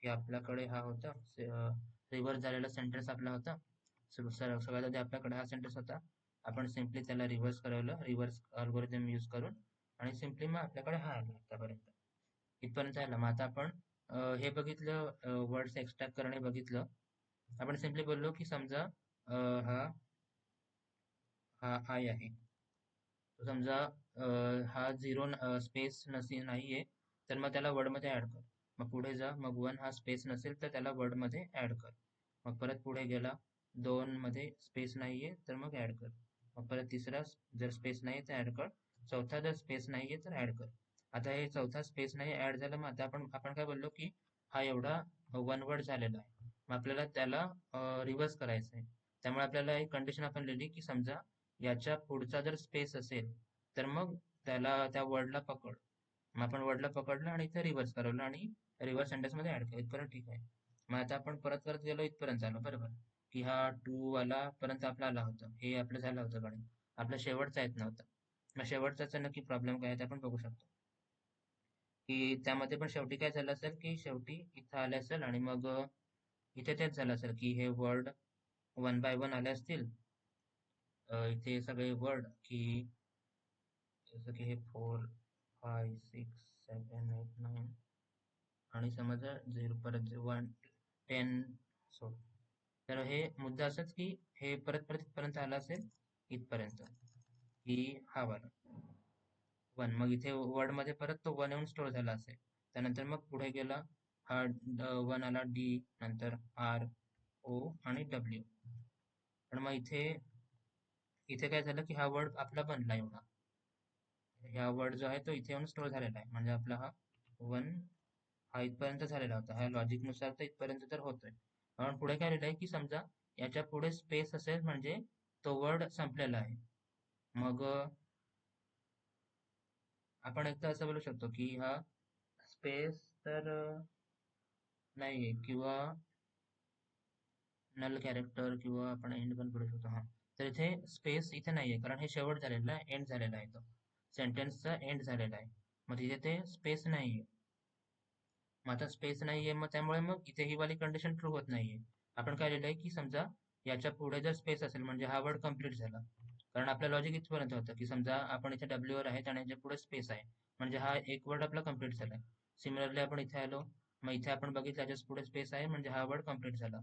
की आपल्याकडे हा होता रिव्हर्स झालेला सेंटेन्स आपला होता. सगळ्यात आधी आपल्याकडे हा सेंटेन्स होता. आपण सिम्पली त्याला रिव्हर्स करवलं रिव्हर्स अल्गोरिदम यूज करून आणि सिम्पली मग आपल्याकडे हा आला आतापर्यंत. इथपर्यंत आला. मग आता आपण हे बघितलं, वर्ड्स एक्स्ट्रॅक्ट करणे बघितलं. आपण सिम्पली बोललो की समजा हा हा आय आहे. तो समजा हा झिरो स्पेस नाहीये, तर मग त्याला वर्डमध्ये ऍड कर. मग पुढे जा, मग वन हा स्पेस नसेल तर त्याला वर्डमध्ये ऍड कर. मग परत पुढे गेला, दोन मध्ये स्पेस नाहीये तर मग ऍड कर. मग परत तिसरा जर स्पेस नाहीये तर ऍड कर. चौथा जर स्पेस नाहीये तर ऍड कर. आता हे चौथा स्पेस नाही ऍड झाला, मग आता आपण काय बोललो की हा एवढा वन वर्ड झालेला आहे. मग आपल्याला त्याला रिव्हर्स करायचं आहे. त्यामुळे आपल्याला एक कंडिशन आपण लिहिली की समजा याच्या पुढचा जर स्पेस असेल तर मग त्या वर्डला पकड. मग आपण वर्डला पकडलं आणि इथे रिव्हर्स करवलं आणि रिव्हर्स सेंटेन्स मध्ये ऍड केलं. इथपर्यंत ठीक आहे. मग आता आपण परत करत गेलो, इथपर्यंत आलो बरोबर, की हा टू वाला पर्यंत आपला आला होता, हे आपलं झालं होतं गणित. आपला शेवटचा येत नव्हता. मग शेवटचा नक्की प्रॉब्लेम काय आहे ते आपण बघू शकतो, की त्यामध्ये पण शेवटी काय झालं असेल की शेवटी इथं आले असेल आणि मग इथे तेच झालं असेल की हे वर्ड वन बाय वन आले असतील. इथे सगळे वर्ड की जसं की हे 4 5 6 7 8 9 आणि समजा 0 परत 1 10 सो. तर हे मुद्दा असंच की हे परत परत इथपर्यंत आलं असेल, इथपर्यंत की हा वाला वन. मग इथे वर्ड मध्ये परत तो वन येऊन स्टोअर झाला असेल. त्यानंतर मग पुढे गेला, हा वन आला डी, नंतर आर ओ आणि डब्ल्यू. पण मग इथे इथे काय झालं की हा वर्ड आपला बनला एवढा. ह्या वर्ड जो आहे तो इथे येऊन स्टोअर झालेला आहे, म्हणजे आपला हा वन हा इथपर्यंत झालेला होता. ह्या लॉजिक नुसार तर इथपर्यंत तर होतोय. आपण पुढे काय लिहिलंय की समजा याच्या पुढे स्पेस असेल म्हणजे तो वर्ड संपलेला आहे. मग आपण एकदा असं बोलू शकतो की हा स्पेस तर नाहीये, किंवा नल कॅरेक्टर, किंवा आपण एंड पण करू शकतो. हा, तर इथे स्पेस इथे नाहीये कारण हे शेवट झालेला आहे, एंड झालेला आहे, तो सेंटेन्सचा एंड झालेला आहे. मग तिथे ते स्पेस नाहीये. मग आता स्पेस नाहीये, मग त्यामुळे मग इथे ही वाली कंडिशन ट्रू होत नाहीये. आपण काय लिहिलंय की समजा याच्या पुढे जर स्पेस असेल म्हणजे हा वर्ड कम्प्लीट झाला. कारण आपलं लॉजिक इथपर्यंत होतं की समजा आपण इथे डब्ल्यू वर आहेत आणि याच्या पुढे स्पेस आहे, म्हणजे हा एक वर्ड आपला कम्प्लीट झालाय. सिमिलरली आपण इथे आलो, मग इथे आपण बघितलं याच्या पुढे स्पेस आहे म्हणजे हा वर्ड कम्प्लीट झाला.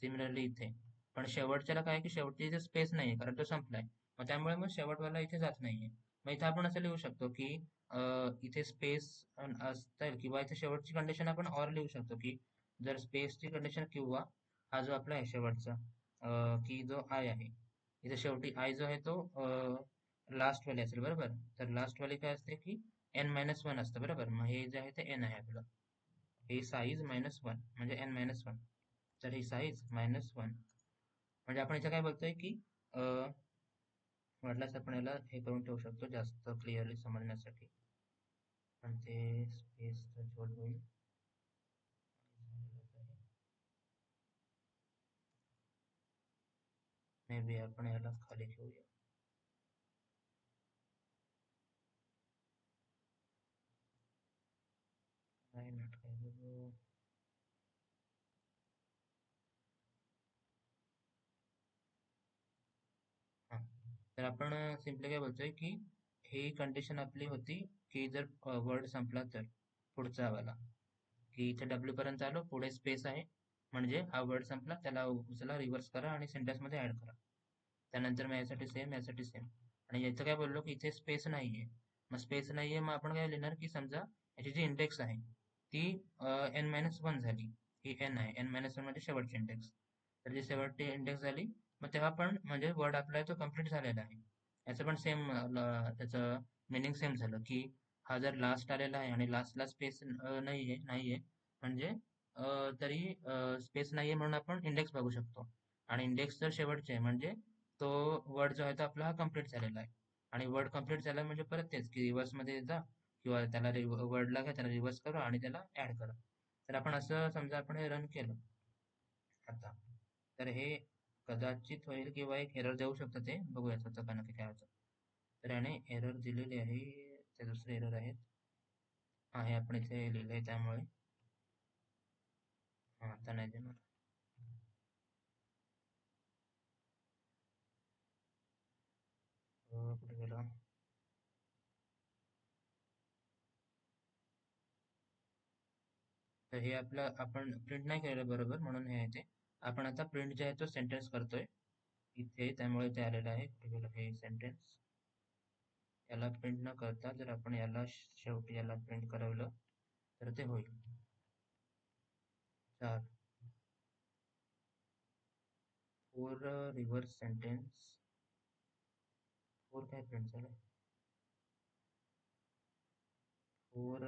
सिमिलरली इथे पण शेवटच्याला काय की शेवटी इथे स्पेस नाहीये कारण तो संपलाय. मग त्यामुळे मग शेवटवाला इथे जात नाहीये. मग इथे आपण असं लिहू शकतो की इथे स्पेस असतील, किंवा इथे शेवटची कंडिशन आपण ऑर लिहू शकतो की जर स्पेसची कंडिशन किंवा हा जो आपला आहे शेवटचा की जो आय आहे, इथे शेवटी आय जो आहे तो लास्ट वाली असेल बरोबर. तर लास्ट वाली काय असते की n-1 असतं बरोबर. मग हे जे आहे ते n आहे आपलं, हे साईज -1 म्हणजे n-1. तर ही साईज -1 म्हणजे आपण इथे काय बोलतोय की वाटल्यास आपण याला हे करून ठेवू शकतो जास्त क्लिअरली समजण्यासाठी. पण ते स्पेस थ्रेशोल्ड होईल. मे बी आपण याला खाली ठेवूया. नाही नट काय बघू. हा, तर आपण सिम्पली काय बोलतोय की ही कंडिशन आपली होती की जर वर्ड संपला तर पुढचा वाला, की इथे डब्ल्यू पर्यंत आलो, पुढे स्पेस आहे म्हणजे हा वर्ड संपला, त्याला उचला, रिव्हर्स करा आणि सेंटेन्स मध्ये ऍड करा. त्यानंतर मग यासाठी सेम, यासाठी सेम. आणि याचं काय बोललो की इथे स्पेस नाहीये. मग स्पेस नाहीये, मग आपण काय लिहिणार की समजा याची जी इंडेक्स आहे ती n-1 झाली. ही n आहे, n-1 म्हणजे शेवटची इंडेक्स. तर जी शेवटची इंडेक्स झाली, मग तेव्हा पण म्हणजे वर्ड आपला तो कम्प्लीट झालेला आहे. याचं पण सेम, त्याचं मिनिंग सेम झालं की हा जर लास्ट आलेला आहे आणि लास्टला स्पेस नाहीये नाहीये म्हणजे तरी स्पेस नाहीये म्हणून आपण इंडेक्स बघू शकतो. आणि इंडेक्स जर शेवटचे आहे म्हणजे तो वर्ड जो आहे तो आपला हा कम्प्लीट झालेला आहे. आणि वर्ड कम्प्लीट झाला म्हणजे परत तेच की रिव्हर्स मध्ये जा, किंवा त्याला वर्डला घ्या, त्याला रिव्हर्स करा आणि त्याला ऍड करा. तर आपण असं समजा आपण हे रन केलं आता, तर हे कदाचित होईल किंवा एक एरर देऊ शकतं, ते बघूयात होतं का नक्की काय होतं. तर याने एरर दिलेली आहे, ते दुसरे एरर आहेत. हा, हे आपण इथे लिहिलंय त्यामुळे हा आता नाही देणार. कुठे गेला. तर हे आपलं आपण प्रिंट नाही केलेलं बरोबर म्हणून हे येते. आपण आता प्रिंट जे आहे तो सेंटेन्स करतोय इथे, त्यामुळे ते आलेलं आहे. कुठे गेलं हे सेंटेन्स? याला प्रिंट न करता जर आपण याला शेवटी याला प्रिंट करवलं तर ते होईल. 4 फोर रिव्हर्स सेंटेन्स 4 काय प्रिंट झालं? 4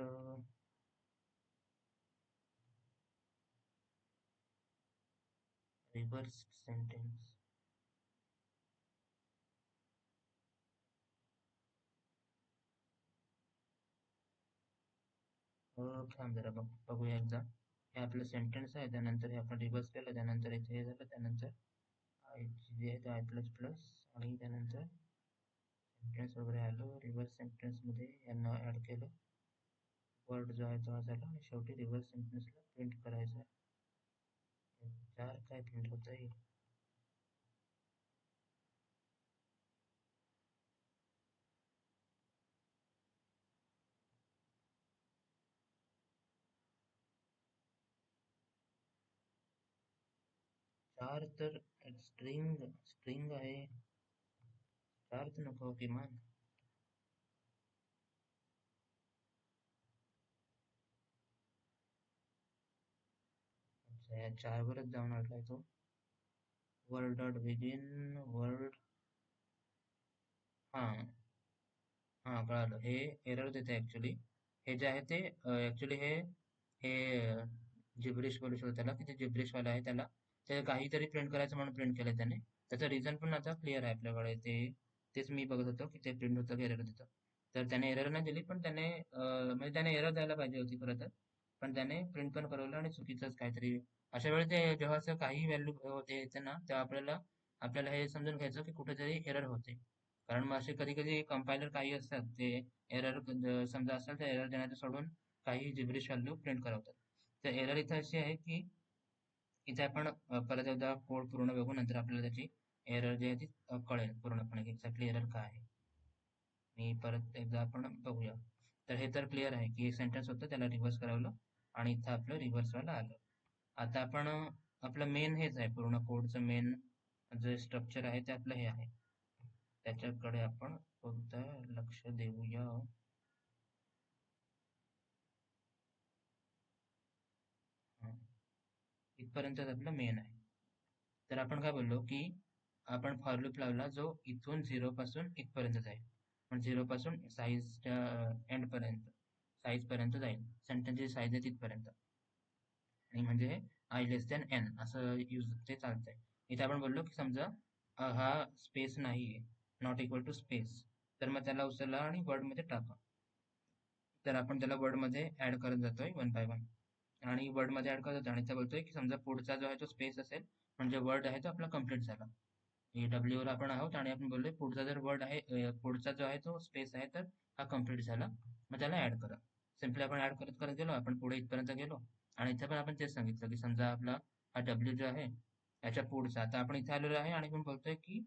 रिव्हर्स सेंटेन्स. थांब जरा बघूया एकदा. हे आपलं सेंटेन्स आहे, त्यानंतर हे आपण रिव्हर्स केलं, त्यानंतर इथे हे झालं, त्यानंतर आय जे आहे ते आय प्लस प्लस आणि त्यानंतर सेंटेन्स वगैरे आलं. रिव्हर्स सेंटेन्समध्ये यांना ॲड केलं, वर्ड जो आहे तो झाला आणि शेवटी रिव्हर्स सेंटेन्सला प्रिंट करायचं आहे. 4 काय प्रिंट होत आहे? 4 तर स्ट्रिंग स्ट्रिंग आहे. 4 तर नको किमान. अच्छा, या 4 वरच जाऊन अडलाय तो. Word dot begin word. हां हां, कळालं. हे एरर देते ऍक्च्युली. हे जे आहे ते ऍक्च्युली हे हे जिब्रिश बोलू शकतो त्याला, की ते जिब्रिश वाला आहे. त्याला ते काहीतरी प्रिंट करायचं म्हणून प्रिंट केलं त्याने. त्याचं रिझन पण आता क्लिअर आहे आपल्याकडे. तेच मी बघत होतो की ते प्रिंट होतं की एरर देतं. तर त्याने एरर नाही दिली, पण त्याने म्हणजे त्याने एरर द्यायला पाहिजे होती खरं तर. पण त्याने प्रिंट पण करवलं आणि चुकीचंच काहीतरी. अशा वेळी ते जेव्हा असं काही व्हॅल्यू ते येते ना, तेव्हा आपल्याला आपल्याला हे समजून घ्यायचं की कुठेतरी एरर होते. कारण मग असे कधी कधी कंपायलर काही असतात ते एरर समजा असेल तर एरर देण्याचं सोडून काही जिब्रिश व्हॅल्यू प्रिंट करवतात. तर एरर इथं अशी आहे की इथे आपण परत एकदा कोड पूर्ण बघू, नंतर आपल्याला त्याची एरर जी आहे ती कळेल पूर्णपणे एक्झॅक्टली एरर काय आहे. मी परत एकदा आपण बघूया. तर हे तर क्लिअर आहे की सेंटेन्स होतं त्याला रिव्हर्स करावलं आणि इथं आपलं रिव्हर्स व्हायला आलं. आता आपण आपलं मेन हेच आहे, पूर्ण कोडचं मेन जे स्ट्रक्चर आहे ते आपलं हे आहे. त्याच्याकडे आपण फक्त लक्ष देऊया. हं. इथपर्यंतच आपलं मेन आहे. तर आपण काय बोललो की आपण फॉर लूप लावला जो इथून 0 पासून इथपर्यंत जाईल. पण 0 पासून साईजच्या एंड पर्यंत साईज पर्यंत जाईल. सेंटेन्सची साईज आहे तिथपर्यंत. आणि म्हणजे हे आय लेस दॅन एन असं यूज ते चालतंय. इथे आपण बोललो की समजा हा स्पेस नाहीये, नॉट इक्वल टू स्पेस, तर मग त्याला उचलला आणि वर्ड मध्ये टाका. तर आपण त्याला वर्ड मध्ये ऍड करत जातोय वन बाय वन आणि वर्ड मध्ये ऍड करत जातो आणि त्या बोलतोय की समजा पुढचा जो आहे तो स्पेस असेल म्हणजे वर्ड आहे तो आपला कम्प्लीट झाला. हे डब्ल्यू वर आपण आहोत आणि आपण बोललोय पुढचा जर वर्ड आहे पुढचा जो आहे तो स्पेस आहे तर हा कम्प्लीट झाला, मग त्याला ऍड करा. सिम्पली आपण ऍड करत करत गेलो, आपण पुढे इथपर्यंत गेलो आणि इथे पण आपण तेच सांगितलं की समजा आपला हा डब्ल्यू जो आहे याच्या पुढचा, आता आपण इथे आलेलो आहे आणि आपण बोलतोय की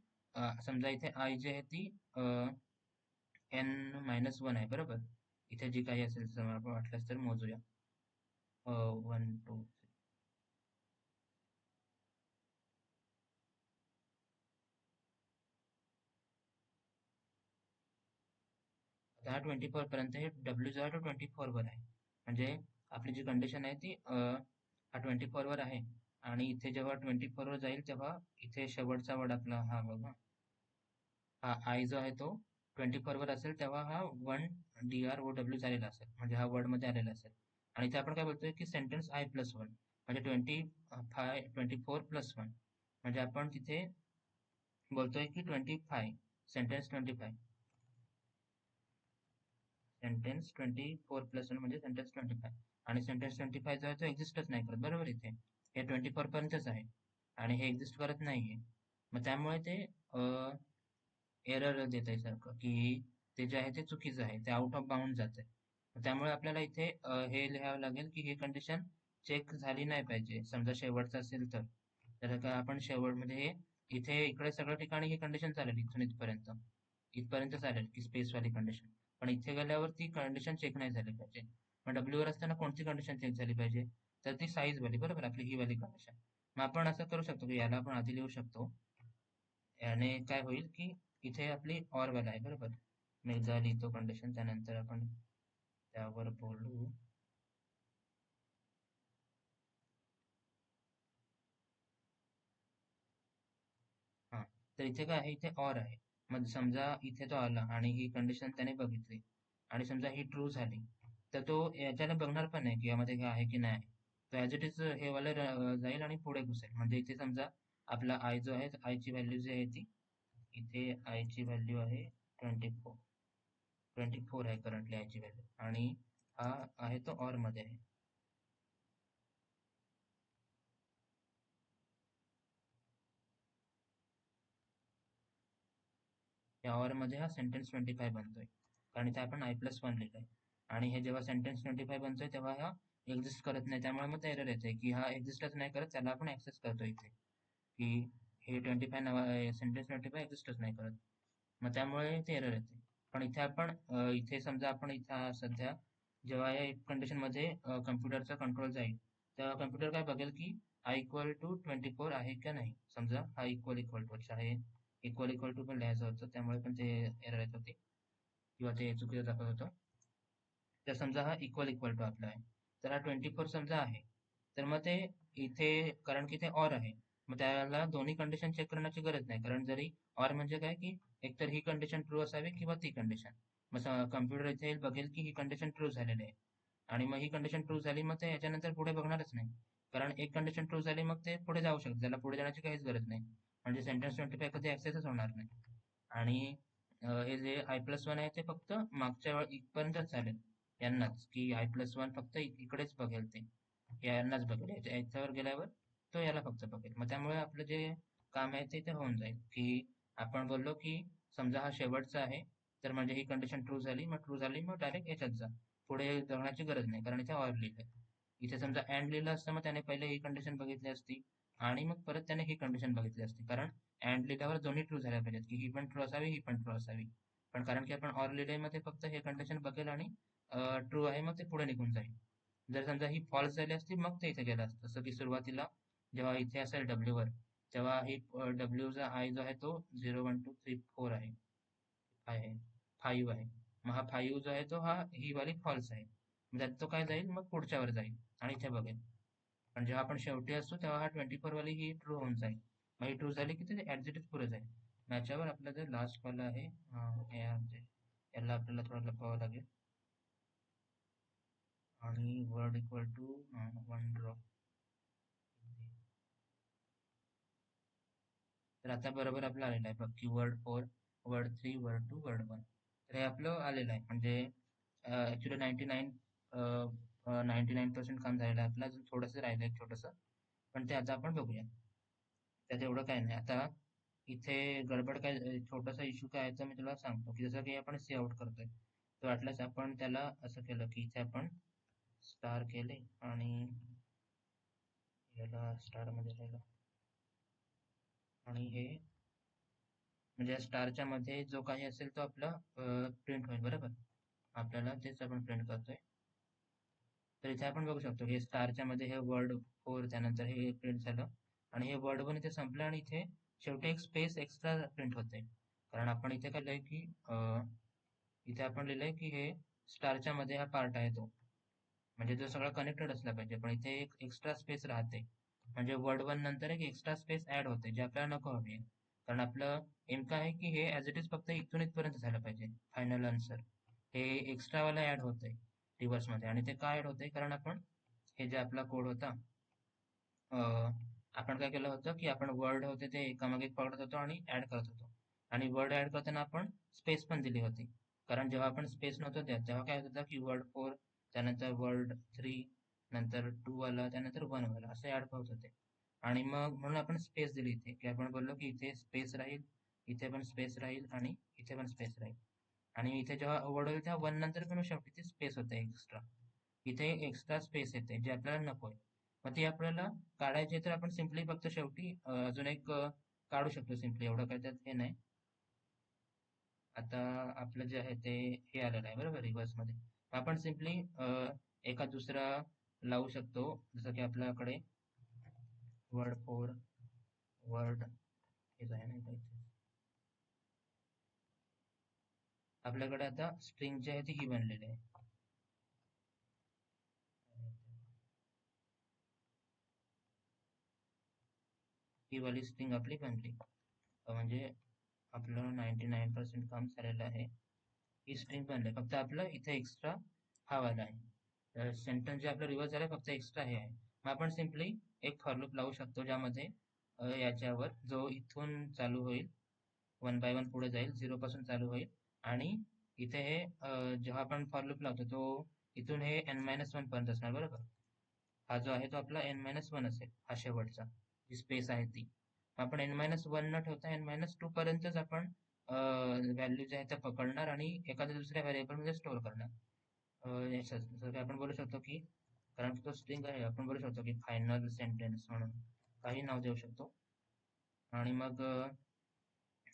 समजा इथे आय जी आहे ती एन मायनस वन आहे बरोबर. इथे जी काही असेल समजा आपण वाटल्यास तर मोजूया. 1 2 आता हा 24 पर्यंत हे डब्ल्यू जो आहे तो 24 वर आहे. म्हणजे आपली जी कंडिशन आहे ती हा 24 वर आहे आणि इथे जेव्हा 24 वर जाईल तेव्हा इथे शेवटचा वर्ड आपला हा बघा, हा आय जो आहे तो 24 वर असेल तेव्हा हा 1 DROW झालेला असेल, म्हणजे हा वर्ड मध्ये आलेला असेल. आणि इथे आपण काय बोलतोय की सेंटेन्स आय प्लस वन म्हणजे 24 प्लस वन, म्हणजे आपण तिथे बोलतोय की 25 सेंटेन्स 25 सेंटेन्स 24 प्लस वन म्हणजे सेंटेन्स 25 आणि सेंटेन्स 25 जो आहे तो एक्झिस्टच नाही करत बरोबर. इथे हे 24 पर्यंतच आहे आणि हे एक्झिस्ट करत नाहीये. मग त्यामुळे ते एरर देत आहे सारखं की ते जे आहे ते चुकीचं आहे, ते आउट ऑफ बाउंड जात आहे. त्यामुळे आपल्याला इथे हे लिहावं लागेल की ही कंडिशन चेक झाली नाही पाहिजे समजा शेवटचं असेल तर. तर काय आपण शेवट म्हणजे हे इथे इकडे सगळ्या ठिकाणी ही कंडिशन चालेल इथून इथपर्यंत इथपर्यंत चालेल की स्पेस वाली कंडिशन. पण इथे गेल्यावर ती कंडिशन चेक नाही झाली पाहिजे. मग डब्ल्यू वर असताना कोणती कंडिशन चेक झाली पाहिजे? तर ती साईज वाली, बरोबर, आपली ही वाली कंडिशन. मग आपण असं करू शकतो की याला आपण आधी लिहू शकतो. याने काय होईल की इथे आपली ऑर वाला आहे, बरोबर. मी एकदा लिहितो कंडिशन, त्यानंतर आपण त्यावर बोलू. हा, तर इथे काय आहे, इथे ऑर आहे. मग समजा इथे तो आला आणि ही कंडिशन त्याने बघितली आणि समजा ही ट्रू झाली, तर तो याच्याने बघणार पण नाही की यामध्ये काय आहे की नाही आहे. तो ॲज इट इज हे वाला जाईल आणि पुढे घुसेल. म्हणजे इथे समजा आपला आय जो आहे, आयची व्हॅल्यू जी आहे ती, इथे आयची व्हॅल्यू आहे 24. 24 आहे करंटली आयची व्हॅल्यू, आणि हा आहे तो ऑर मध्ये आहे. या ऑर मध्ये हा सेंटेन्स 25 बनतोय, कारण इथे आपण I+1 लिहिलंय. आणि हे जेव्हा सेंटेन्स 25 बनतोय तेव्हा हा एक्झिस्ट करत नाही, त्यामुळे मग एरर येते की हा एक्झिस्टच नाही करत, त्याला आपण ऍक्सेस करतो इथे की हे 25 नावा सेंटेन्स 25 एक्झिस्टच नाही करत. मग त्यामुळे ते एरर येते. पण इथे आपण इथे समजा आपण इथे सध्या जेव्हा या कंडिशन मध्ये कम्प्युटरचा कंट्रोल जाईल, तेव्हा कम्प्युटर काय बघेल की I=24 आहे का नाही. समजा हा इक्वल इक्वल टू आहे, इक्वल इक्वल टू पण लिहायचं होतं, त्यामुळे पण ते एरर येत होते किंवा ते चुकीचं दाखवत होतं. तर समजा हा इक्वल इक्वल टू आपला आहे, तर हा 24 समजा आहे, तर मग ते इथे, कारण की ते ऑर आहे, मग त्याला दोन्ही कंडिशन चेक करण्याची गरज नाही. कारण जरी ऑर म्हणजे काय की एकतर ही कंडिशन ट्रू असावी किंवा ती कंडिशन. मग कम्प्युटर इथे बघेल की ही कंडिशन ट्रू झालेली आहे, आणि मग ही कंडिशन ट्रू झाली, मग ते याच्यानंतर पुढे बघणारच नाही. कारण एक कंडिशन ट्रू झाली मग ते पुढे जाऊ शकते, त्याला पुढे जाण्याची काहीच गरज नाही. म्हणजे सेंटेन्स 25 कधी ऍक्सेसच होणार नाही. आणि हे जे I+1 आहे ते फक्त मागच्या इथपर्यंतच चालेल, यांनाच, की I+1 फक्त इकडेच बघेल ते, यांनाच बघेल. याच्यावर गेल्यावर तो याला फक्त बघेल. मग त्यामुळे आपलं जे काम आहे ते होऊन जाईल, की आपण बोललो की समजा हा शेवटचा आहे, तर म्हणजे ही कंडिशन ट्रू झाली, मग ट्रू झाली मग डायरेक्ट याच्यात जा, पुढे जाण्याची गरज नाही, कारण इथे ऑर लिहिलंय. इथे समजा अँड लिहिलं असतं, मग त्याने पहिले ही कंडिशन बघितली असती आणि मग परत त्याने ही कंडिशन बघितली असती, कारण अँड लिहिल्यावर दोन्ही ट्रू झाल्या पाहिजेत, की ही पण ट्रू असावी, ही पण ट्रू असावी. पण कारण की आपण ऑर लिहिलंय, मग ते फक्त हे कंडिशन बघेल आणि ट्रू आहे मग ते पुढे निघून जाईल. जर समजा ही फॉल्स झाली असती, मग ते इथे गेलं असतं. जसं की सुरुवातीला जेव्हा इथे असेल डब्ल्यू वर, तेव्हा ही डब्ल्यूचा आय जो आहे तो 0 1 2 3 4 आहे 5 आहे. मग हा 5 जो आहे तो हा ही वाली फॉल्स आहे, म्हणजे तो काय जाईल मग पुढच्यावर जाईल आणि इथे बघेल. पण जेव्हा आपण शेवटी असतो तेव्हा हा 24 वाली ही ट्रू होऊन जाईल. मग ही ट्रू झाली की ते ऍक्झिट पुढे जाईल. याच्यावर आपलं जे लास्ट वाला आहे, याला आपल्याला थोडं लपवावं लागेल, आणि वर्ड इक्वल टू 1 ड्रॉप. तर आता बरोबर आपलं आलेलं आहे बघ, की वर्ड 4, वर्ड 3, वर्ड 2, वर्ड 1. तर हे आपलं आलेलं आहे. म्हणजे ऍक्च्युली 99% काम झालेलं आहे आपलं, अजून थोडंसं राहिलं आहे छोटंसं, पण ते आता आपण बघूया. त्यात एवढं काय नाही. आता इथे गडबड काय, छोटासा इश्यू काय आहे तर मी तुला सांगतो, की जसं की आपण सी आउट करतोय, तर वाटल्यास आपण त्याला असं केलं की इथे आपण स्टार केले आणि याला स्टार मध्ये राहिलं, आणि हे म्हणजे स्टारच्या मध्ये जो काही असेल तो आपला प्रिंट होईल, बरोबर. आपल्याला तेच आपण प्रिंट करतोय. तर इथे आपण बघू शकतो हे स्टारच्या मध्ये हे वर्ड 4, त्यानंतर हे प्रिंट झालं, आणि हे वर्ड 1 इथे संपलं, आणि इथे शेवटी एक स्पेस एक्स्ट्रा प्रिंट होते. कारण आपण इथे काय लिहिलंय की इथे आपण लिहिलंय की हे स्टारच्या मध्ये हा पार्ट आहे तो, म्हणजे तो सगळं कनेक्टेड असला पाहिजे, पण इथे एक एक्स्ट्रा स्पेस राहते. म्हणजे वर्ड 1 नंतर एक एक्स्ट्रा स्पेस ऍड होते, जे आपल्याला नको हवी आहे. कारण आपलं एम काय आहे की हे ऍज इट इज फक्त इथून इथपर्यंत झालं पाहिजे फायनल आन्सर. हे एक्स्ट्रा वाला ऍड होतंय रिव्हर्स मध्ये, आणि ते का ऍड होतंय, कारण आपण हे जे आपला कोड होता, आपण काय केलं होतं की आपण वर्ड होते ते एकामागे एक पकडत होतो आणि ऍड करत होतो. आणि वर्ड ऍड करताना आपण स्पेस पण दिली होती, कारण जेव्हा आपण स्पेस नव्हतो देत तेव्हा काय होतं की वर्ड 4, त्यानंतर वर्ड 3, नंतर 2 आला, त्यानंतर 1 आला, असे ऍड होत होते. आणि मग म्हणून आपण स्पेस दिली इथे, की आपण बोललो की इथे स्पेस राहील, इथे पण स्पेस राहील, आणि इथे पण स्पेस राहील. आणि इथे जेव्हा वर्ड होईल तेव्हा 1 नंतर पण शेवटी ती स्पेस होते एक्स्ट्रा. इथे एक्स्ट्रा स्पेस येते जे आपल्याला नको आहे. मग ती आपल्याला काढायची, तर आपण सिम्पली फक्त शेवटी अजून एक काढू शकतो सिम्पली, एवढं काय त्यात हे नाही. आता आपलं जे आहे ते हे आलेलं आहे, बरोबर, रिव्हर्स मध्ये. आपण सिम्पली एका दुसरा लावू शकतो, जसं की आपल्याकडे वर्ड 4 वर्ड हेच आहे ना इथे. आपल्याकडे आता स्ट्रिंग जी आहे ती ही बनलेली आहे. ही वाली स्ट्रिंग आपली बनली. म्हणजे आपलं 99% काम झालेलं आहे. ही स्ट्रिंग बनली, फक्त आपलं इथे एक्स्ट्रा हा वाला आहे. सेंटेन्स जे आपलं रिव्हर्स झालं फक्त एक्स्ट्रा हे आहे. मग आपण सिम्पली एक फॉर लूप लावू शकतो, ज्यामध्ये याच्यावर जो इथून चालू होईल, 1 बाय 1 पुढे जाईल, 0 पासून चालू होईल, आणि इथे हे जेव्हा आपण फॉर लूप लावतो तो इथून हे n-1 पर्यंत असणार, बरोबर. हा जो आहे तो आपला n-1 असेल, हा शेवटचा जी स्पेस आहे ती. आपण n-1 न ठेवता n-2 पर्यंतच आपण व्हॅल्यू ज्या आहेत त्या पकडणार आणि एखाद्या दुसऱ्या व्हेरिएबल मध्ये स्टोअर करणार. जसं की आपण बोलू शकतो की, कारण तो स्ट्रिंग आहे, आपण बोलू शकतो की फायनल सेंटेन्स म्हणून काही नाव देऊ शकतो. आणि मग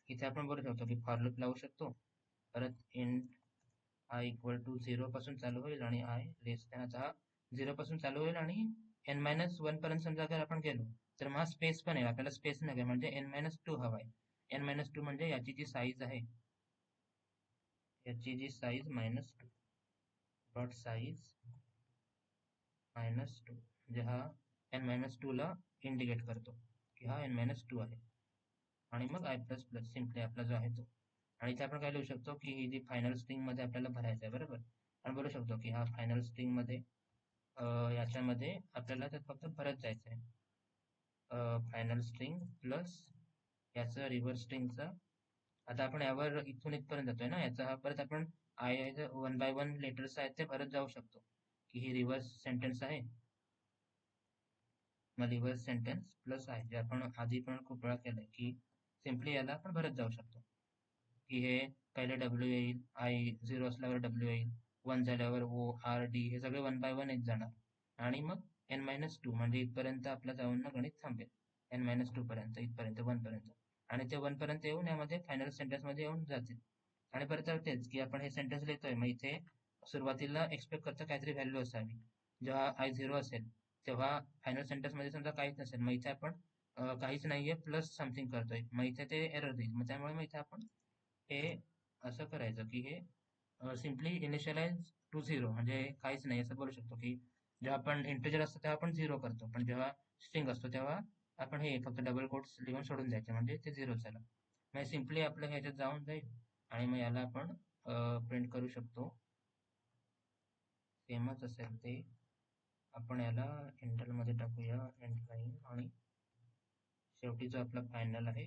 इथे आपण बोलू शकतो की फॉर लूप लावू शकतो. परत इंट आय इक्वल टू 0 पासून चालू होईल आणि आय लेस दॅन, आता 0 पासून चालू होईल आणि n-1 पर्यंत समजा जर आपण गेलो तर मग स्पेस पण आहे, आपल्याला स्पेस नाही म्हणजे n-2 हवा आहे. n-2 म्हणजे याची जी साईज आहे, याची जी साईज -2 डॉट साईज -2 म्हणजे हा n-2 ला इंडिकेट करतो की हा n-2 आहे. आणि मग आय प्लस प्लस सिम्पली आपला जो आहे तो. आणि इथे आपण काय लिहू शकतो की ही जी फायनल स्ट्रिंग मध्ये आपल्याला भरायचं आहे, बरोबर. आपण बोलू शकतो की हा फायनल स्ट्रिंग मध्ये याच्यामध्ये आपल्याला त्यात फक्त भरत जायचं आहे. फायनल स्ट्रिंग प्लस याचं रिव्हर्स स्ट्रिंगचा. आता आपण यावर इथून इथपर्यंत जातोय ना, याचा हा परत आपण आय 1 बाय 1 लेटर्स आहेत ते भरत जाऊ शकतो की ही रिव्हर्स सेंटेन्स आहे. मग रिव्हर्स सेंटेन्स प्लस आहे, जे आपण आधी पण खूप वेळा केलंय की सिम्पली याला आपण भरत जाऊ शकतो की हे पहिले डब्ल्यू येईल, आय 0 असल्यावर डब्ल्यू येईल, 1 झाल्यावर ओ आर डी, हे सगळे 1 बाय 1 येत जाणार. आणि मग n-2 म्हणजे इथपर्यंत आपलं जाऊन ना गणित थांबेल. n-2 पर्यंत, इथपर्यंत 1 पर्यंत, आणि ते 1 पर्यंत येऊन यामध्ये फायनल सेंटेन्स मध्ये येऊन जातील. आणि परत तेच की आपण हे सेंटेन्स लिहितोय, मग इथे सुरुवातीला एक्सपेक्ट करतो काहीतरी व्हॅल्यू असावी. जेव्हा आय 0 असेल तेव्हा फायनल सेंटेन्स मध्ये समजा काहीच नसेल, मग इथे आपण काहीच नाहीये प्लस समथिंग करतोय, मग इथे ते एरर देईल. मग त्यामुळे मग इथे आपण हे असं करायचं की हे सिम्पली इनिशियलाइज टू 0 म्हणजे काहीच नाही असं बोलू शकतो की जेव्हा आपण इंटिजर असतो तेव्हा आपण 0 करतो, पण जेव्हा स्ट्रिंग असतो तेव्हा आपण हे फक्त डबल कोट्स लिहून सोडून द्यायचे, म्हणजे ते 0 झालं. मग सिम्पली आपलं ह्याच्यात जाऊन जाईल आणि मग याला आपण प्रिंट करू शकतो. सेमच असेल ते, आपण याला इंटरल मध्ये टाकूया एंड लाईन, आणि शेवटी जो आपला फायनल आहे,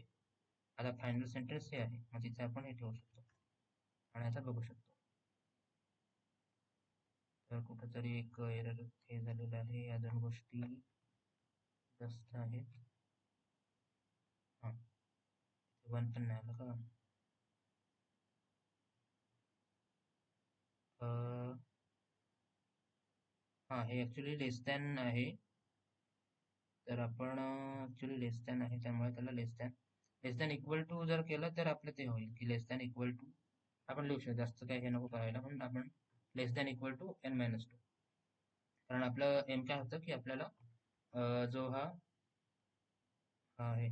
आता फायनल सेंटेन्स हे आहे, मग तिथे आपण हे ठेवू शकतो आणि आता बघू शकतो. तर कुठेतरी एक एरर हे झालेलं आहे, या दोन गोष्टी जास्त आहेत. हां, 1 पण नाही आलं का? हां, हे ॲक्च्युली लेस दॅन आहे, तर आपण ॲक्च्युली लेस दॅन आहे त्यामुळे त्याला लेस दॅन इक्वल टू जर केलं तर आपलं ते होईल की लेस दॅन इक्वल टू आपण लिहू शकतो, जास्त काही हे नको करायला, म्हणून आपण लेस दॅन इक्वल टू n-2. कारण आपलं एम काय होतं की आपल्याला जो हा आहे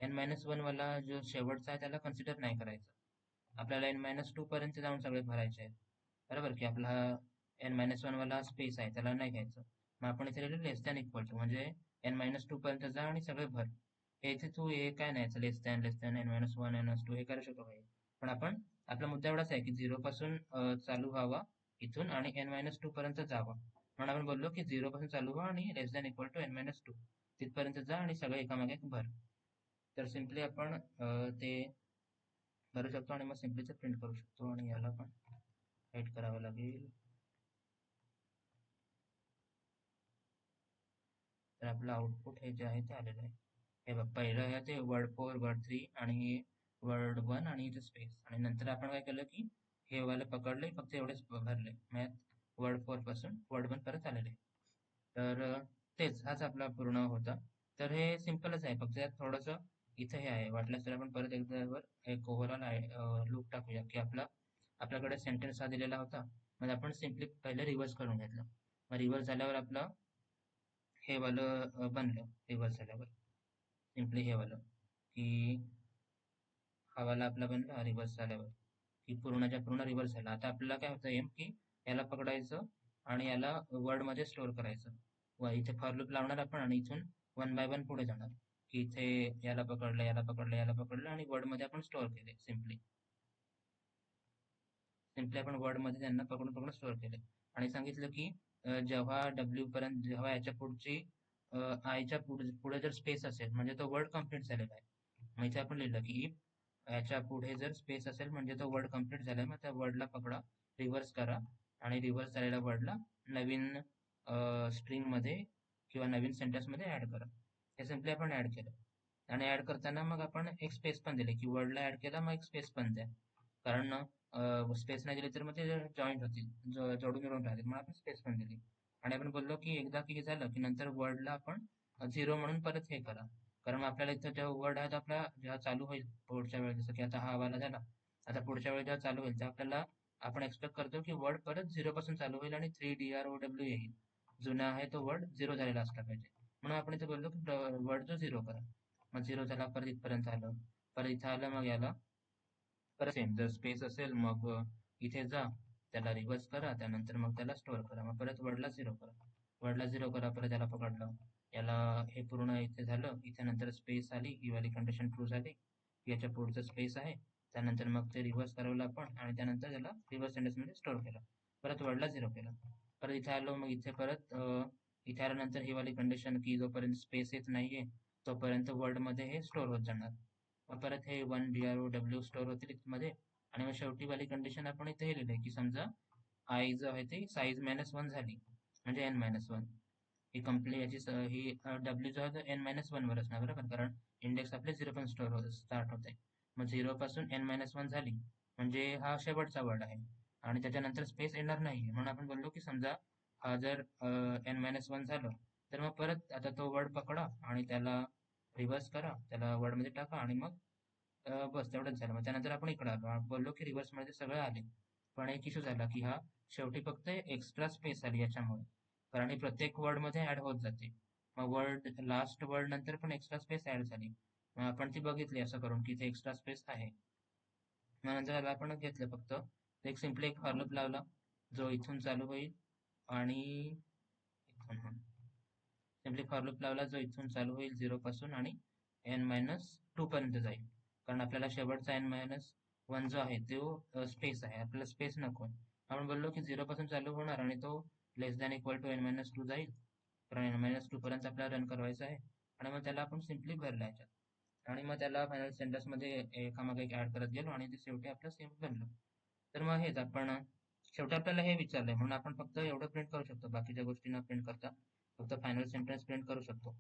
n-1 वाला जो शेवटचा आहे त्याला कन्सिडर नाही करायचं. आपल्याला n-2 पर्यंत जाऊन सगळे भरायचे आहेत, बरोबर. की आपला n-1 वाला स्पेस आहे त्याला नाही घ्यायचं. मग आपण इथे लिहिलं लेस दॅन इक्वल टू म्हणजे n-2 पर्यंत जा आणि सगळे भर. हे इथे तू हे काय नाही लेस दॅन n-1 n-2 हे करू शकतो काही, पण आपण आपला मुद्दा एवढाच आहे की 0 पासून चालू व्हावा इथून आणि n-2 पर्यंत जावा. म्हणून आपण बोललो की 0 पासून चालू व्हा आणि लेस दॅन इक्वल टू n-2 तिथपर्यंत जा आणि सगळे एकामागे एक भर. तर सिम्पली आपण ते करू शकतो आणि मग सिम्पली ते प्रिंट करू शकतो. आणि याला पण हाईड करावं लागेल. तर आपलं आउटपुट हे जे आहे ते आलेलं आहे. हे बघ, पहिलं आहे ते वर्ड 4 वर्ड 3 आणि वर्ड 1 आणि इथे स्पेस, आणि नंतर आपण काय केलं की हे वाले पकडले, फक्त एवढेच भरले. मॅथ वर्ड 4 पासून वर्ड 1 परत आलेले आहे. तर तेच हाच आपला पूर्ण होता. तर हे सिम्पलच आहे, फक्त यात थोडंसं इथे हे आहे. वाटल्यास तर आपण परत एकदा वर एक ओव्हरऑल लूप टाकूया की आपल्याकडे सेंटेन्स हा दिलेला होता, म्हणजे आपण सिम्पली पहिले रिव्हर्स करून घेतलं. मग रिव्हर्स झाल्यावर आपलं हे वालं बनलं रिव्हर्स झाल्यावर. सिम्पली हे वालं की हा वाला आपला बनला रिव्हर्स झाल्यावर, की पूर्णच्या पूर्ण रिव्हर्स झाला. आता आपल्याला काय होतं एम की याला पकडायचं आणि याला वर्डमध्ये स्टोअर करायचं. व इथे फॉर लूप लावणार आपण आणि इथून वन बाय वन पुढे जाणार, की इथे याला पकडलं, याला पकडलं, याला पकडलं आणि वर्डमध्ये आपण स्टोअर केले. सिम्पली सिम्पली आपण वर्डमध्ये त्यांना पकडून पकडून स्टोअर केले आणि सांगितलं की जेव्हा डब्ल्यू पर्यंत, जेव्हा याच्या पुढची आयच्या पुढे पुढे जर स्पेस असेल म्हणजे तो वर्ड कंप्लीट झालेला आहे. मग इथे आपण लिहिलं की इफ याच्या पुढे जर स्पेस असेल म्हणजे तो वर्ड कंप्लीट झालाय, मग त्या वर्डला पकडा, रिव्हर्स करा आणि रिव्हर्स झालेल्या वर्डला नवीन स्ट्रिंग मध्ये किंवा नवीन सेंटेन्स मध्ये ऍड करा. हे सिम्पली आपण ऍड केलं आणि ऍड करताना मग आपण एक स्पेस पण दिले की वर्डला ऍड केला मग एक स्पेस पण द्या, कारण स्पेस नाही दिली तर मग ते जॉईंट होतील, जोडून जोडून राहतील, म्हणून आपण स्पेस पण दिली. आणि आपण बोललो की एकदा की हे झालं की नंतर वर्डला आपण झिरो म्हणून परत हे करा, कारण मग आपल्याला इथं जेव्हा वर्ड आहे तो आपला जेव्हा चालू होईल पुढच्या वेळेस, जसं की आता हा वाला झाला, आता पुढच्या वेळी जेव्हा चालू होईल तेव्हा आपल्याला आपण एक्सपेक्ट करतो की वर्ड परत झिरो पासून चालू होईल आणि 3DROW येईल. जुना आहे तो वर्ड झिरो झालेला असला पाहिजे, म्हणून आपण इथे बोललो की वर्ड जो झिरो करा. मग झिरो झाला, परत इथपर्यंत आलं, परत इथं आलं, मग याला परत सेम जर स्पेस असेल मग इथे जा, त्याला रिव्हर्स करा, त्यानंतर मग त्याला स्टोअर करा, मग परत वर्डला झिरो करा, वर्डला झिरो करा, परत याला पकडलं, याला हे पूर्ण इथे झालं, इथे नंतर स्पेस आली, ही वाली कंडिशन ट्रू झाली, याच्या पुढचं स्पेस आहे, त्यानंतर मग ते रिव्हर्स करवलं आपण आणि त्यानंतर त्याला रिव्हर्स सेंटेन्स मध्ये स्टोअर केलं, परत वर्डला झिरो केला, परत इथे आलो, मग इथे परत इथे आल्यानंतर ही वाली कंडिशन की जोपर्यंत स्पेस येत नाहीये तोपर्यंत वर्ड मध्ये हे स्टोअर होत जाणार. मग परत हे 1DROW स्टोअर होतील मध्ये आणि मग शेवटी वाली कंडिशन आपण इथे हे लिहिलंय की समजा आय जो आहे ती साईज -1 झाली म्हणजे n-1 ही कंप्लीट याची ही डब्ल्यू जो आहे तो n-1 वर असणार, बरोबर, कारण इंडेक्स आपले 0 पण स्टार्ट होते. मग 0 पासून n-1 झाली म्हणजे हा शेवटचा वर्ड आहे आणि त्याच्यानंतर स्पेस येणार नाही, म्हणून आपण बोललो की समजा हा जर n-1 झालं तर मग परत आता तो वर्ड पकडा आणि त्याला रिव्हर्स करा, त्याला वर्ड मध्ये टाका आणि मग बस तेवढंच झालं. मग त्यानंतर आपण इकडे आलो, बोललो की रिव्हर्स मध्ये सगळे आले, पण एक इश्यू झाला की हा शेवटी फक्त एक्स्ट्रा स्पेस आली याच्यामुळे, कारण ही प्रत्येक वर्ड मध्ये ऍड होत जाते. मग वर्ड लास्ट वर्ड नंतर पण एक्स्ट्रा स्पेस ऍड झाली, मग आपण ती बघितली असं करून की इथे एक्स्ट्रा स्पेस आहे. मग नंतर याला आपण घेतलं फक्त एक सिम्पली एक फॉर लूप लावला जो इथून चालू होईल आणि इथून सिम्पली फॉर लूप लावला जो इथून चालू होईल 0 पासून आणि n-2 पर्यंत जाईल, कारण आपल्याला शेवटचा n-1 जो आहे तो स्पेस आहे, आपल्याला स्पेस नको. आपण बोललो की 0 पासून चालू होणार आणि तो लेस दॅन इक्वल टू n-2 जाईल, कारण n-2 पर्यंत आपल्याला रन करायचं आहे आणि मग त्याला आपण सिम्पली भरला याच्यात आणि मग त्याला फायनल सेंटेन्स मध्ये एकामागे एक ऍड करत गेलो आणि ते शेवटी आपलं सेम बनलं. तर मग हेच आपण शेवटी आपल्याला हे विचारलंय म्हणून आपण फक्त एवढं प्रिंट करू शकतो, बाकीच्या गोष्टी न प्रिंट करता फक्त फायनल सेंटेन्स प्रिंट करू शकतो.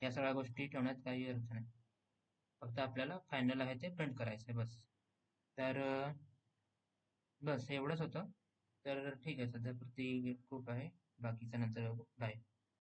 या सगळ्या गोष्टी ठेवण्यात काही अर्थ नाही, फक्त आपल्याला फायनल आहे ते प्रिंट करायचं आहे बस. तर बस एवढंच होतं. तर ठीक आहे, सध्या पुरती खूप आहे, बाकीचं नंतर बघू. बाय.